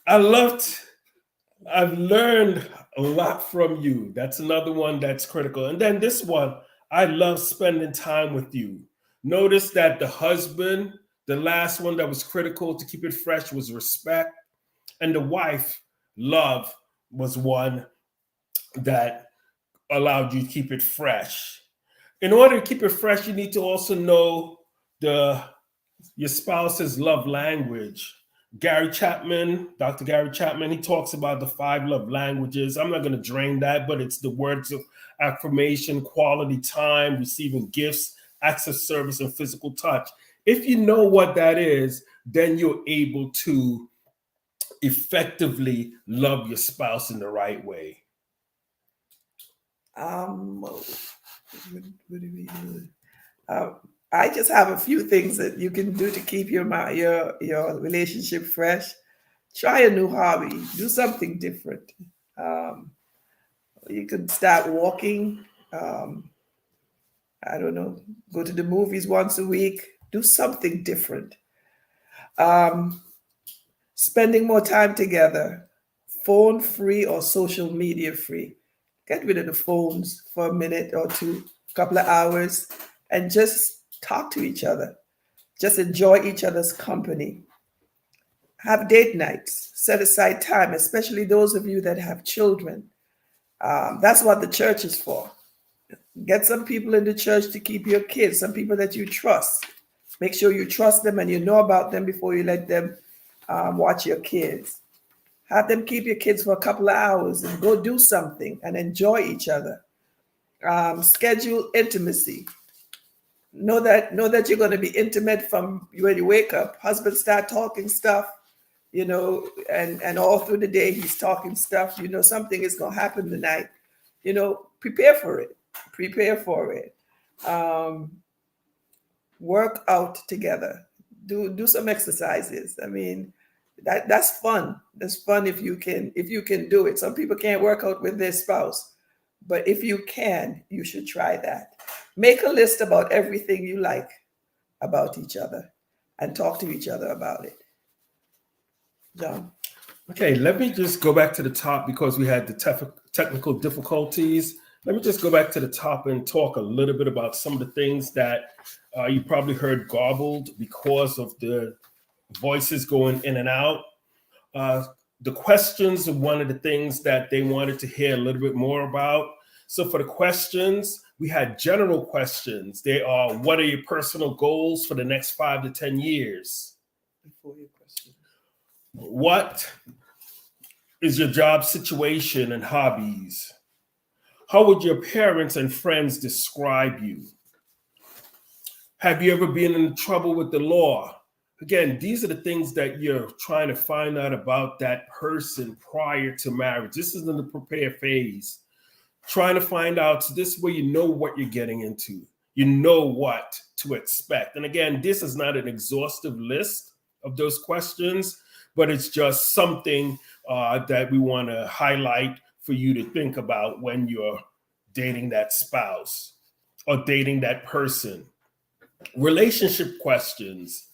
I've learned a lot from you. That's another one that's critical. And then this one, I love spending time with you. Notice that the husband, the last one that was critical to keep it fresh was respect. And the wife, love, was one that allowed you to keep it fresh. In order to keep it fresh, you need to also know your spouse's love language. Dr. Gary Chapman, he talks about the 5 love languages. I'm not going to drain that, but it's the words of affirmation, quality time, receiving gifts, acts of service, and physical touch. If you know what that is, then you're able to effectively love your spouse in the right way. What do we do? I just have a few things that you can do to keep your relationship fresh. Try a new hobby. Do something different. You could start walking. I don't know. Go to the movies once a week. Do something different. Spending more time together, phone free or social media free. Get rid of the phones for a minute or two, couple of hours, and just talk to each other. Just enjoy each other's company. Have date nights. Set aside time, especially those of you that have children. That's what the church is for. Get some people in the church to keep your kids, some people that you trust. Make sure you trust them and you know about them before you let them watch your kids. Have them keep your kids for a couple of hours and go do something and enjoy each other. Schedule intimacy. Know that you're going to be intimate from when you wake up. Husband start talking stuff, and all through the day he's talking stuff. Something is going to happen tonight. Prepare for it. Prepare for it. Work out together. Do some exercises. I mean, that's fun. That's fun if you can do it. Some people can't work out with their spouse, but if you can, you should try that. Make a list about everything you like about each other and talk to each other about it. John. Okay, let me just go back to the top because we had the technical difficulties. Let me just go back to the top and talk a little bit about some of the things that you probably heard garbled because of the voices going in and out. The questions are one of the things that they wanted to hear a little bit more about. So for the questions, we had general questions. They are, what are your personal goals for the next 5 to 10 years? Before your question. What is your job situation and hobbies? How would your parents and friends describe you? Have you ever been in trouble with the law? Again, these are the things that you're trying to find out about that person prior to marriage. This is in the prepare phase. Trying to find out, so this is where you know what you're getting into. You know what to expect. And again, this is not an exhaustive list of those questions, but it's just something that we want to highlight for you to think about when you're dating that spouse or dating that person. Relationship questions.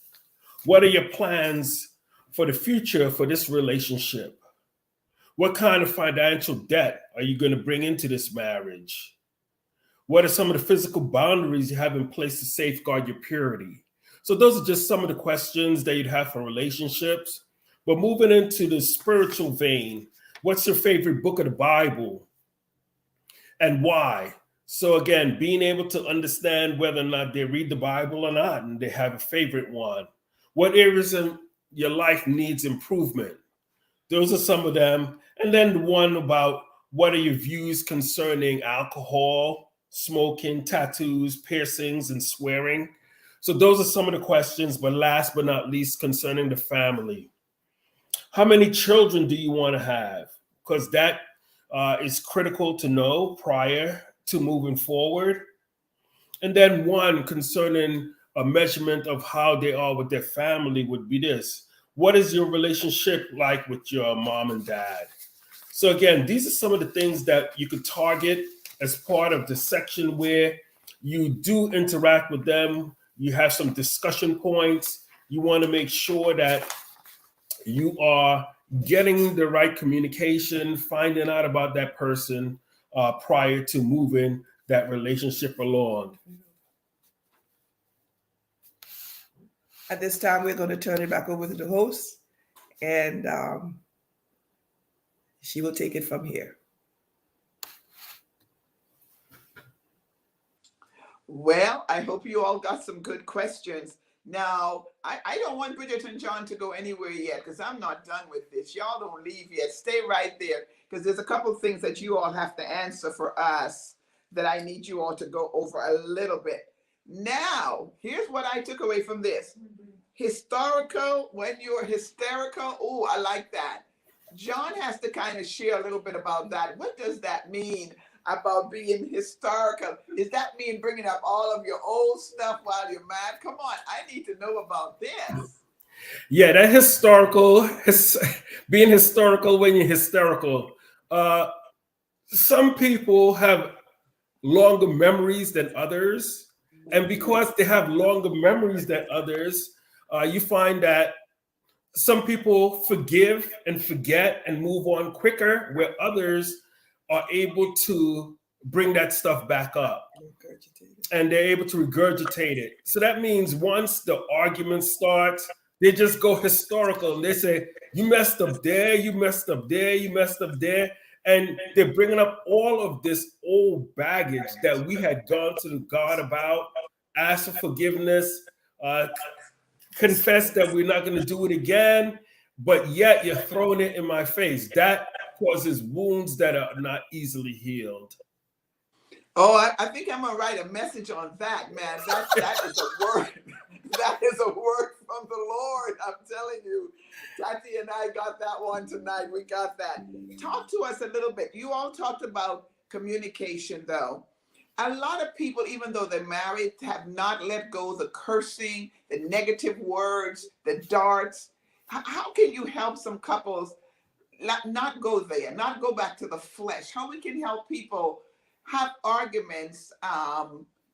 What are your plans for the future for this relationship? What kind of financial debt are you going to bring into this marriage? What are some of the physical boundaries you have in place to safeguard your purity? So those are just some of the questions that you'd have for relationships. But moving into the spiritual vein, what's your favorite book of the Bible and why? So again, being able to understand whether or not they read the Bible or not, and they have a favorite one. What areas of your life needs improvement? Those are some of them. And then the one about what are your views concerning alcohol, smoking, tattoos, piercings, and swearing? So those are some of the questions, but last but not least, concerning the family. How many children do you want to have? Because that is critical to know prior to moving forward. And then one concerning a measurement of how they are with their family would be this. What is your relationship like with your mom and dad? So again, these are some of the things that you could target as part of the section where you do interact with them. You have some discussion points. You want to make sure that you are getting the right communication, finding out about that person prior to moving that relationship along. At this time, we're going to turn it back over to the host, and she will take it from here. Well, I hope you all got some good questions. Now, I don't want Bridget and John to go anywhere yet because I'm not done with this. Y'all don't leave yet. Stay right there because there's a couple things that you all have to answer for us that I need you all to go over a little bit. Now, here's what I took away from this. Historical, when you're hysterical, oh, I like that. John has to kind of share a little bit about that. What does that mean about being historical? Does that mean bringing up all of your old stuff while you're mad? Come on, I need to know about this. Yeah, that historical, being historical when you're hysterical. Some people have longer memories than others. And because they have longer memories than others, you find that some people forgive and forget and move on quicker, where others are able to bring that stuff back up and they're able to regurgitate it. So that means once the argument starts, they just go historical and they say, you messed up there, you messed up there, you messed up there. And they're bringing up all of this old baggage that we had gone to God about, asked for forgiveness, confess that we're not going to do it again, but yet you're throwing it in my face. That causes wounds that are not easily healed. Oh, I think I'm gonna write a message on that, man. That is a word. That is a word from the Lord. I'm telling you. Tati and I got that one tonight. We got that. Talk to us a little bit. You all talked about communication, though. A lot of people, even though they're married, have not let go of the cursing, the negative words, the darts. How can you help some couples not go there, not go back to the flesh? How we can help people have arguments,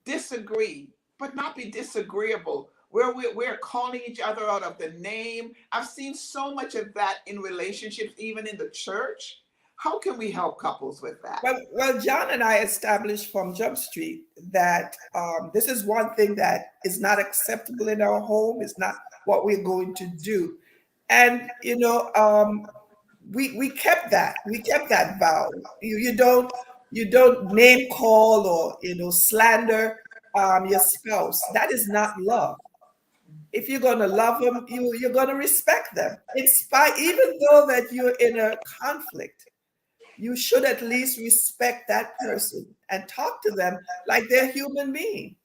disagree, but not be disagreeable, where we're calling each other out of the name. I've seen so much of that in relationships, even in the church. How can we help couples with that? Well, John and I established from Jump Street that this is one thing that is not acceptable in our home. It's not what we're going to do. And, we kept that. We kept that vow. You don't name call or slander your spouse. That is not love. If you're going to love them, you're going to respect them. Even though that you're in a conflict, you should at least respect that person and talk to them like they're a human being.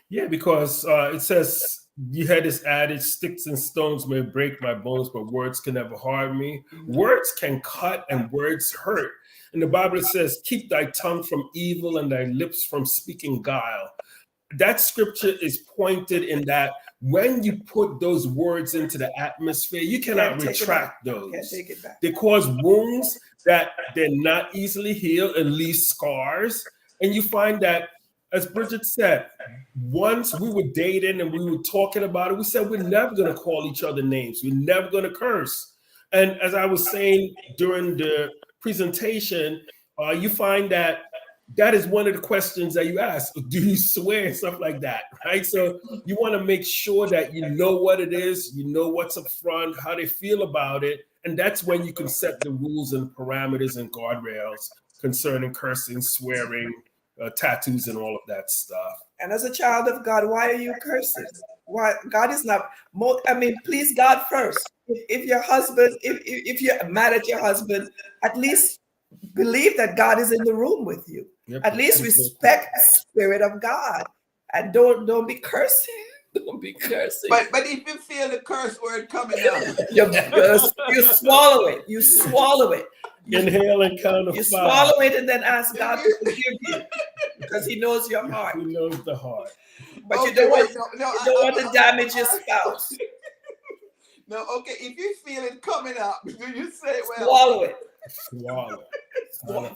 Yeah, because it says you had this adage, sticks and stones may break my bones, but words can never harm me. Words can cut and words hurt. And the Bible says, keep thy tongue from evil and thy lips from speaking guile. That scripture is pointed in that when you put those words into the atmosphere, you cannot retract those. Can't take it back. They cause wounds that they're not easily healed, and leave scars. And you find that, as Bridget said, once we were dating and we were talking about it, we said we're never going to call each other names. We're never going to curse. And as I was saying during the presentation, you find that is one of the questions that you ask. Do you swear and stuff like that, right? So you want to make sure that you know what it is, you know what's up front, how they feel about it. And that's when you can set the rules and parameters and guardrails concerning cursing, swearing, tattoos, and all of that stuff. And as a child of God, why are you cursing? Why? God is not, please God first. If your husband, if you're mad at your husband, at least believe that God is in the room with you. Yep. At least respect the Spirit of God, and don't be cursing. Don't be cursing. But if you feel the curse word coming out, you swallow it. You swallow it. Inhale and count to 5. You swallow it and then ask God to forgive you, because He knows your heart. He knows the heart. But you don't want to damage your spouse. No, okay. If you feel it coming up, do you say, well, swallow it? Swallow.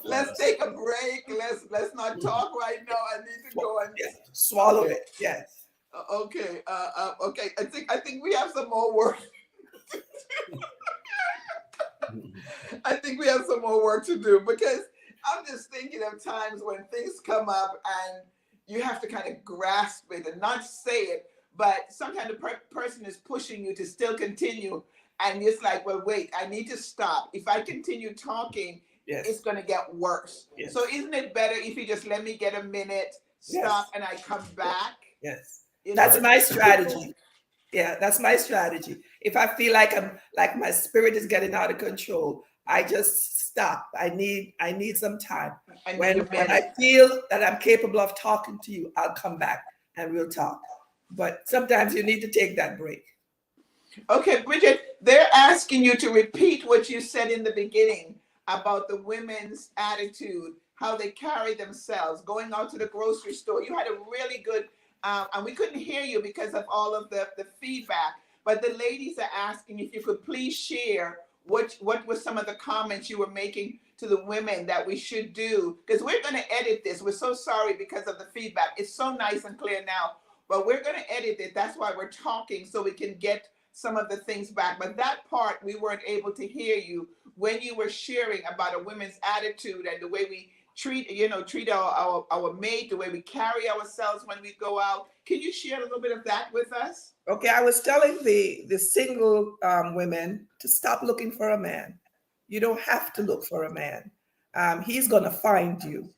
Let's take a break. Let's not talk right now. I need to go and swallow it. Yes. Okay. Okay. I think we have some more work. I think we have some more work to do, because I'm just thinking of times when things come up and you have to kind of grasp it and not say it, but sometimes the person is pushing you to still continue, and it's like, well, wait, I need to stop. If I continue talking, it's going to get worse. Yes. So isn't it better if you just let me get a minute, stop, and I come back? Yes. That's my strategy. Yeah, that's my strategy. If I feel like my spirit is getting out of control, I just stop. I need some time. When I feel that I'm capable of talking to you, I'll come back and we'll talk. But sometimes you need to take that break. Okay, Bridget, they're asking you to repeat what you said in the beginning about the women's attitude, how they carry themselves, going out to the grocery store. You had a really good, and we couldn't hear you because of all of the feedback, but the ladies are asking if you could please share what were some of the comments you were making to the women that we should do? Because we're going to edit this. We're so sorry because of the feedback. It's so nice and clear now, but we're going to edit it. That's why we're talking, so we can get some of the things back. But that part, we weren't able to hear you when you were sharing about a woman's attitude and the way we treat our mate, the way we carry ourselves when we go out. Can you share a little bit of that with us? Okay, I was telling the single women to stop looking for a man. You don't have to look for a man. He's gonna find you.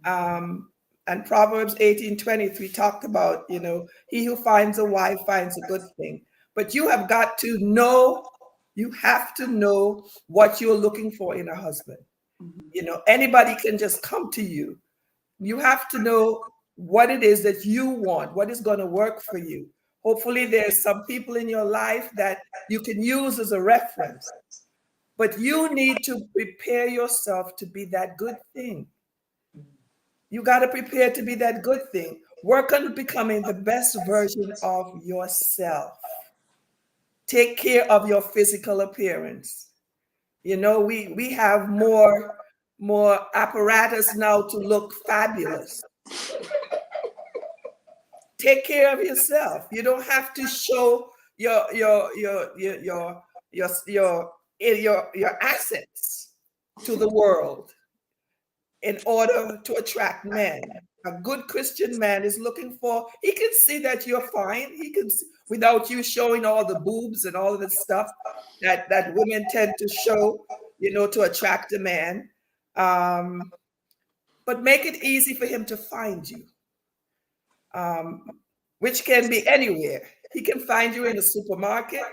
And Proverbs 18:23 talked about, he who finds a wife finds a good thing. But you have got to know, you have to know what you're looking for in a husband. Anybody can just come to you. You have to know what it is that you want, what is going to work for you. Hopefully, there's some people in your life that you can use as a reference, but you need to prepare yourself to be that good thing. You got to prepare to be that good thing. Work on becoming the best version of yourself. Take care of your physical appearance. We have more apparatus now to look fabulous. Take care of yourself. You don't have to show your assets to the world in order to attract men. A good Christian man is looking for, he can see that you're fine. He can see, without you showing all the boobs and all of the stuff that women tend to show, to attract a man. But make it easy for him to find you, which can be anywhere. He can find you in the supermarket.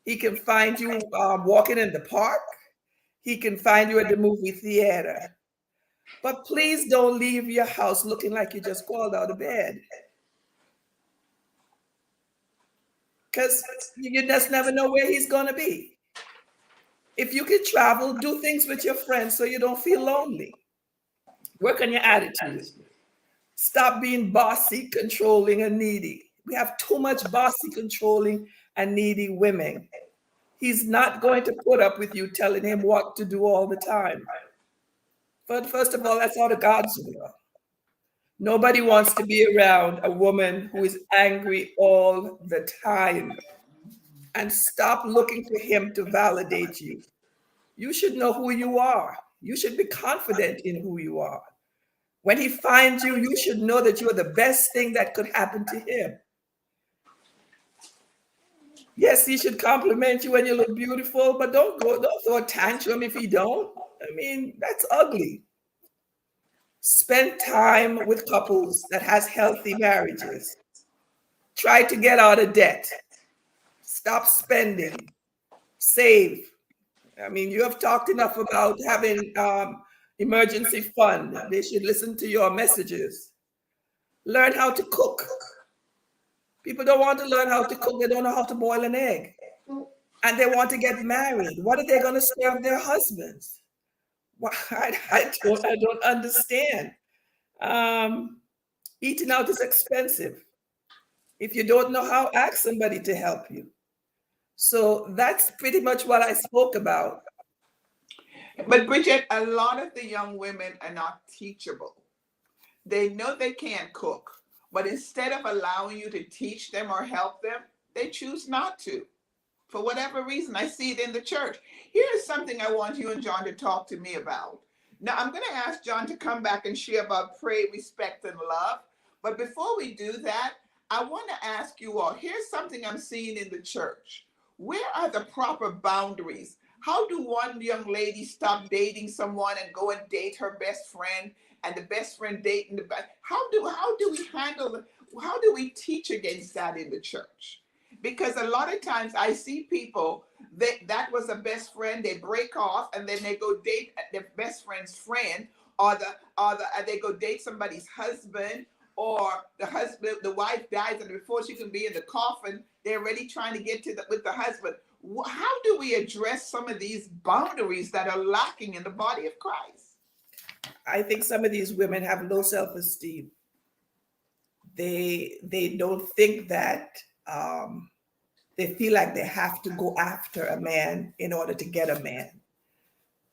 He can find you walking in the park. He can find you at the movie theater. But please don't leave your house looking like you just crawled out of bed. Because you just never know where he's going to be. If you can travel, do things with your friends so you don't feel lonely. Work on your attitude. Stop being bossy, controlling, and needy. We have too much bossy, controlling, and needy women. He's not going to put up with you telling him what to do all the time. But first of all, that's out of God's will. Nobody wants to be around a woman who is angry all the time. And stop looking for him to validate you. You should know who you are. You should be confident in who you are. When he finds you, you should know that you are the best thing that could happen to him. Yes, he should compliment you when you look beautiful, but don't throw a tantrum if he don't. I mean, that's ugly. Spend time with couples that has healthy marriages. Try to get out of debt. Stop spending. Save. I mean, you have talked enough about having emergency fund. They should listen to your messages. Learn how to cook. People don't want to learn how to cook. They don't know how to boil an egg. And they want to get married. What are they going to serve their husbands? Well, I don't understand. Eating out is expensive. If you don't know how, ask somebody to help you. So that's pretty much what I spoke about. But Bridget, a lot of the young women are not teachable. They know they can't cook, but instead of allowing you to teach them or help them, they choose not to. For whatever reason, I see it in the church. Here's something I want you and John to talk to me about. Now, I'm going to ask John to come back and share about pray, respect, and love. But before we do that, I want to ask you all, here's something I'm seeing in the church. Where are the proper boundaries? How do one young lady stop dating someone and go and date her best friend, and the best friend dating the best? How do we handle, how do we teach against that in the church? Because a lot of times I see people that was a best friend, they break off and then they go date their best friend's friend, or they go date somebody's husband, or the wife dies, and before she can be in the coffin, they're already trying to get with the husband. How do we address some of these boundaries that are lacking in the body of Christ? I think some of these women have low self-esteem. They don't think that they feel like they have to go after a man in order to get a man.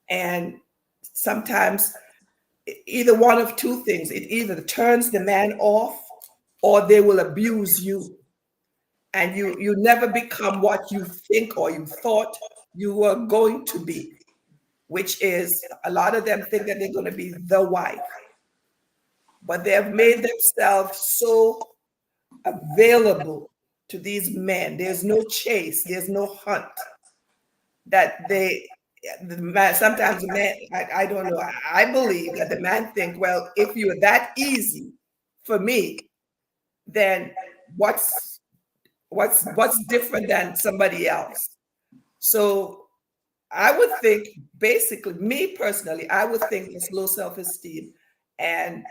And sometimes either one of two things, it either turns the man off or they will abuse you. And you never become what you think or you thought you were going to be, which is a lot of them think that they're going to be the wife, but they have made themselves so available to these men. There's no chase, there's no hunt, that the man, sometimes the man, I don't know, I believe that the man think, well, if you're that easy for me, then what's different than somebody else? So I would think, basically, me personally, I would think it's low self-esteem, and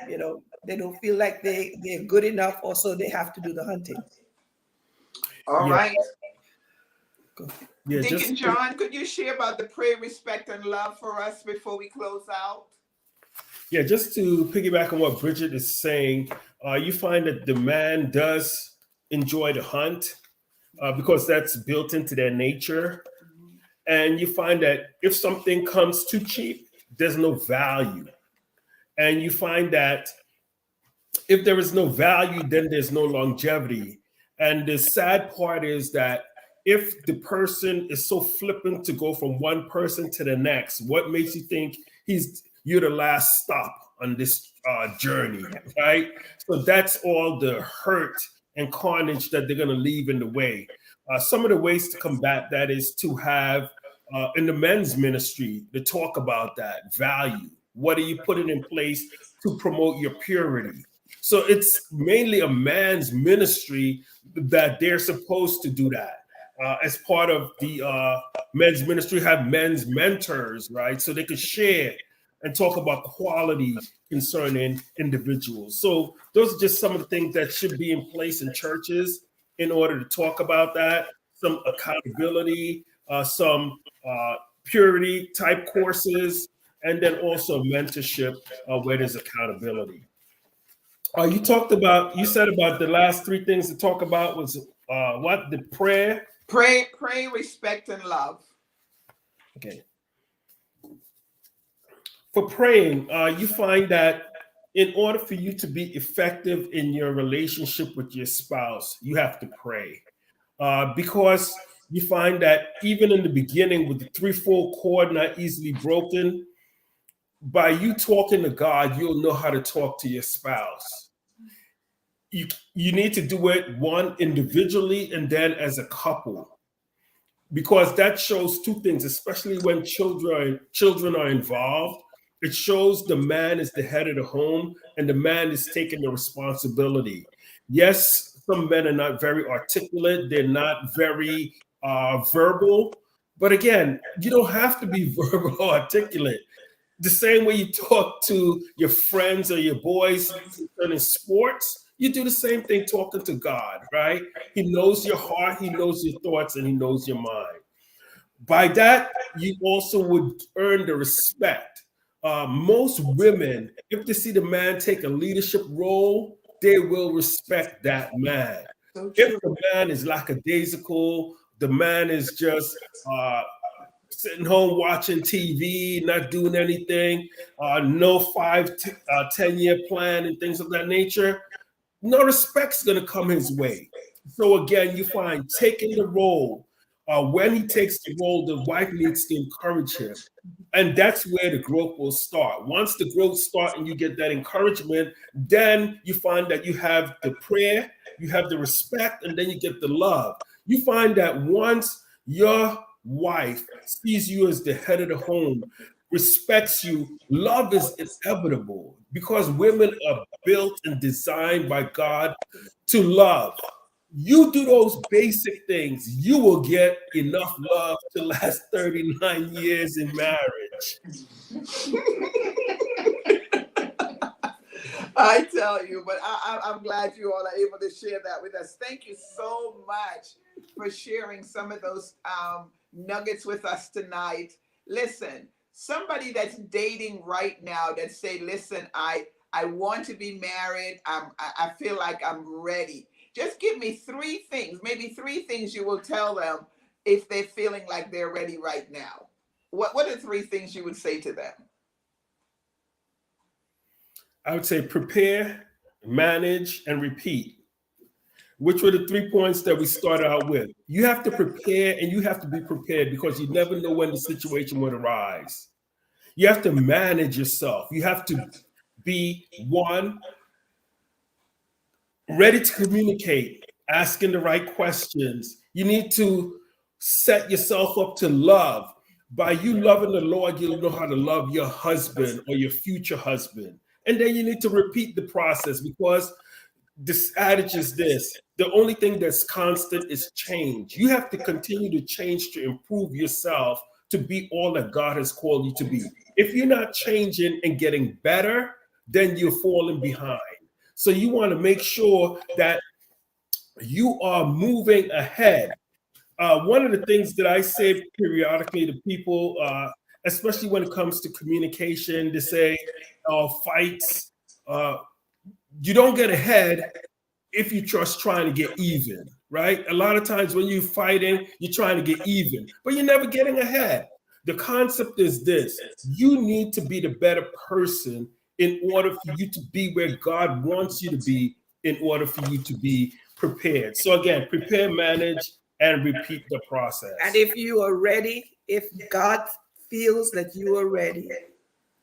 they don't feel like they're good enough, or so they have to do the hunting. All Yeah. right. Yeah, Deacon just John, could you share about the prayer, respect, and love for us before we close out? yeah, just to piggyback on what Bridget is saying, you find that the man does enjoy the hunt because that's built into their nature. And you find that if something comes too cheap, there's no value. And you find that if there is no value, then there's no longevity. And the sad part is that if the person is so flippant to go from one person to the next, what makes you think you're the last stop on this journey, right? So that's all the hurt and carnage that they're going to leave in the way. Some of the ways to combat that is to have in the men's ministry to talk about that value. What are you putting in place to promote your purity? So it's mainly a man's ministry that they're supposed to do that. As part of the men's ministry, have men's mentors, right? So they could share and talk about qualities concerning individuals. So those are just some of the things that should be in place in churches in order to talk about that. Some accountability, some purity type courses, and then also mentorship where there's accountability. You said about the last three things to talk about was what? The prayer? Pray, respect, and love. Okay. For praying, you find that in order for you to be effective in your relationship with your spouse, you have to pray. Because you find that even in the beginning with the threefold cord not easily broken, by you talking to God, you'll know how to talk to your spouse. You need to do it one individually and then as a couple, because that shows two things, especially when children are involved. It shows the man is the head of the home and the man is taking the responsibility. Yes, some men are not very articulate, they're not very verbal, but again, you don't have to be verbal or articulate. The same way you talk to your friends or your boys concerning sports, you do the same thing talking to God, right? He knows your heart, he knows your thoughts, and he knows your mind. By that, you also would earn the respect. Most women, if they see the man take a leadership role, they will respect that man. So If true. the man is lackadaisical, the man is just sitting home watching TV, not doing anything, no 10-year plan and things of that nature, no respect's going to come his way. So again, you find taking the role, when he takes the role, the wife needs to encourage him. And that's where the growth will start. Once the growth starts and you get that encouragement, then you find that you have the prayer, you have the respect, and then you get the love. You find that once your wife sees you as the head of the home, respects you, love is inevitable because women are built and designed by God to love. You do those basic things, you will get enough love to last 39 years in marriage. I tell you, but I'm glad you all are able to share that with us. Thank you so much for sharing some of those nuggets with us tonight. Listen, somebody that's dating right now that say, listen, I want to be married. I feel like I'm ready. just give me 3 things, maybe 3 things you will tell them if they're feeling like they're ready right now. What are 3 things you would say to them? I would say prepare, manage, and repeat, which were the 3 points that we started out with. You have to prepare and you have to be prepared because you never know when the situation would arise. You have to manage yourself. You have to be one, ready to communicate, asking the right questions. You need to set yourself up to love. By you loving the Lord, you'll know how to love your husband or your future husband. And then you need to repeat the process because this adage is this: the only thing that's constant is change. You have to continue to change to improve yourself to be all that God has called you to be. If you're not changing and getting better, then you're falling behind. So you want to make sure that you are moving ahead. One of the things that I say periodically to people, especially when it comes to communication, to say fights, you don't get ahead if you're just trying to get even, right? A lot of times when you're fighting, you're trying to get even, but you're never getting ahead. The concept is this: you need to be the better person in order for you to be where God wants you to be, in order for you to be prepared. So again, prepare, manage, and repeat the process. And if you are ready, if God feels that you are ready,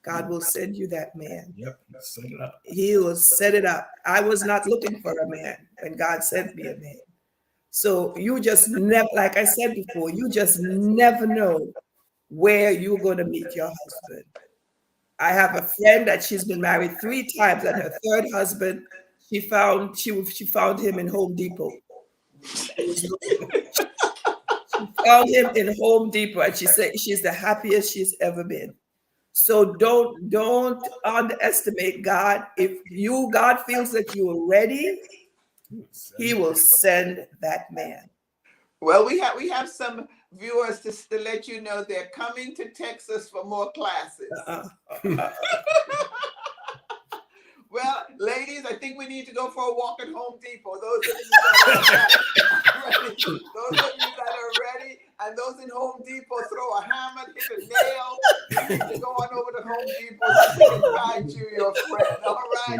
God will send you that man. Yep, set it up. He will set it up. I was not looking for a man when God sent me a man. So you just never, like I said before, you just never know where you're going to meet your husband. I have a friend that she's been married 3 times, and her 3rd husband, she found him in Home Depot. She found him in Home Depot, and she said she's the happiest she's ever been. So don't underestimate God. If God feels that you are ready, He will send that man. Well, we have some viewers to let you know they're coming to Texas for more classes. Well, ladies, I think we need to go for a walk at Home Depot. Those of you that are ready, and those in Home Depot, throw a hammer, hit a nail. You need to go on over to Home Depot so we can find you your friend. All right.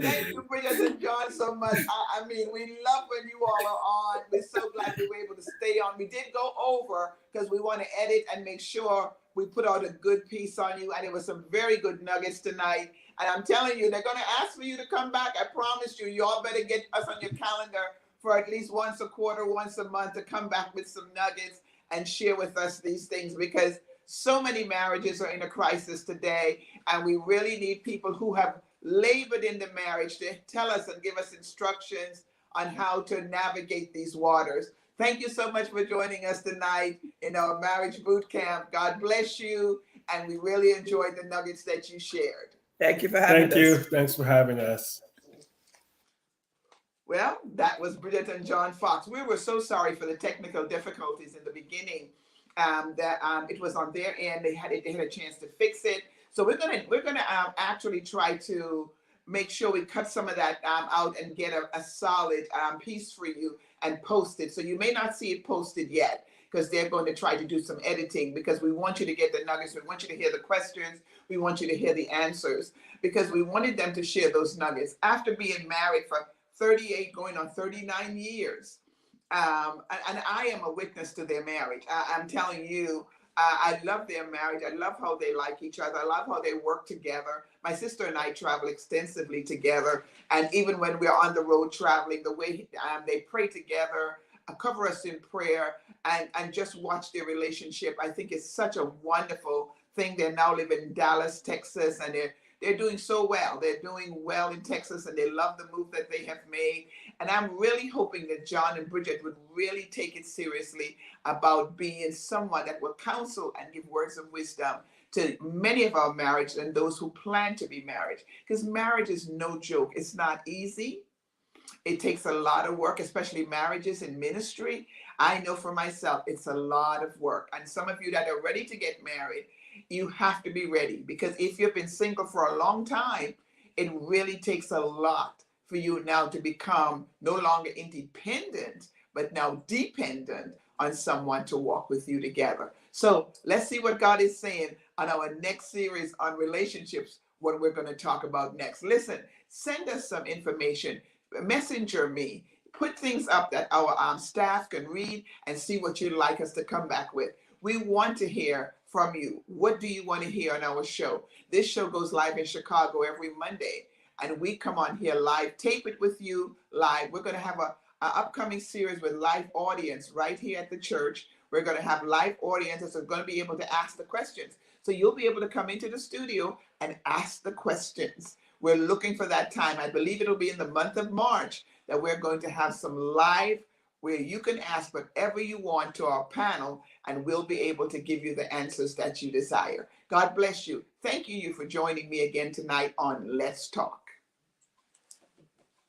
Thank you, Bridget and John, so much. I mean, we love when you all are on. We're so glad we were able to stay on. We did go over because we want to edit and make sure we put out a good piece on you. And it was some very good nuggets tonight. And I'm telling you, they're going to ask for you to come back. I promise you, you all better get us on your calendar for at least once a quarter, once a month, to come back with some nuggets and share with us these things, because so many marriages are in a crisis today. And we really need people who have labored in the marriage to tell us and give us instructions on how to navigate these waters. Thank you so much for joining us tonight in our marriage boot camp. God bless you. And we really enjoyed the nuggets that you shared. Thank you for having us. Thank you. Thanks for having us. Well, that was Bridget and John Fox. We were so sorry for the technical difficulties in the beginning. It was on their end. They had a chance to fix it. So we're gonna actually try to make sure we cut some of that out and get a solid piece for you and post it. So you may not see it posted yet, because they're going to try to do some editing, because we want you to get the nuggets. We want you to hear the questions. We want you to hear the answers, because we wanted them to share those nuggets. After being married for 38, going on 39 years, and I am a witness to their marriage. I'm telling you, I love their marriage. I love how they like each other. I love how they work together. My sister and I travel extensively together. And even when we're on the road traveling, the way they pray together, cover us in prayer, and just watch their relationship. I think it's such a wonderful thing. They now live in Dallas, Texas, and they're doing so well. They're doing well in Texas, and they love the move that they have made. And I'm really hoping that John and Bridget would really take it seriously about being someone that will counsel and give words of wisdom to many of our marriages and those who plan to be married. Because marriage is no joke. It's not easy. It takes a lot of work, especially marriages in ministry. I know for myself, it's a lot of work. And some of you that are ready to get married, you have to be ready, because if you've been single for a long time, it really takes a lot for you now to become no longer independent, but now dependent on someone to walk with you together. So let's see what God is saying on our next series on relationships, what we're going to talk about next. Listen, send us some information, messenger me, put things up that our staff can read and see what you'd like us to come back with. We want to hear from you. What do you want to hear on our show? This show goes live in Chicago every Monday, and we come on here live, tape it with you live. We're going to have a upcoming series with live audience right here at the church. We're going to have live audiences that are going to be able to ask the questions. So you'll be able to come into the studio and ask the questions. We're looking for that time. I believe it'll be in the month of March that we're going to have some live where you can ask whatever you want to our panel, and we'll be able to give you the answers that you desire. God bless you. Thank you for joining me again tonight on Let's Talk.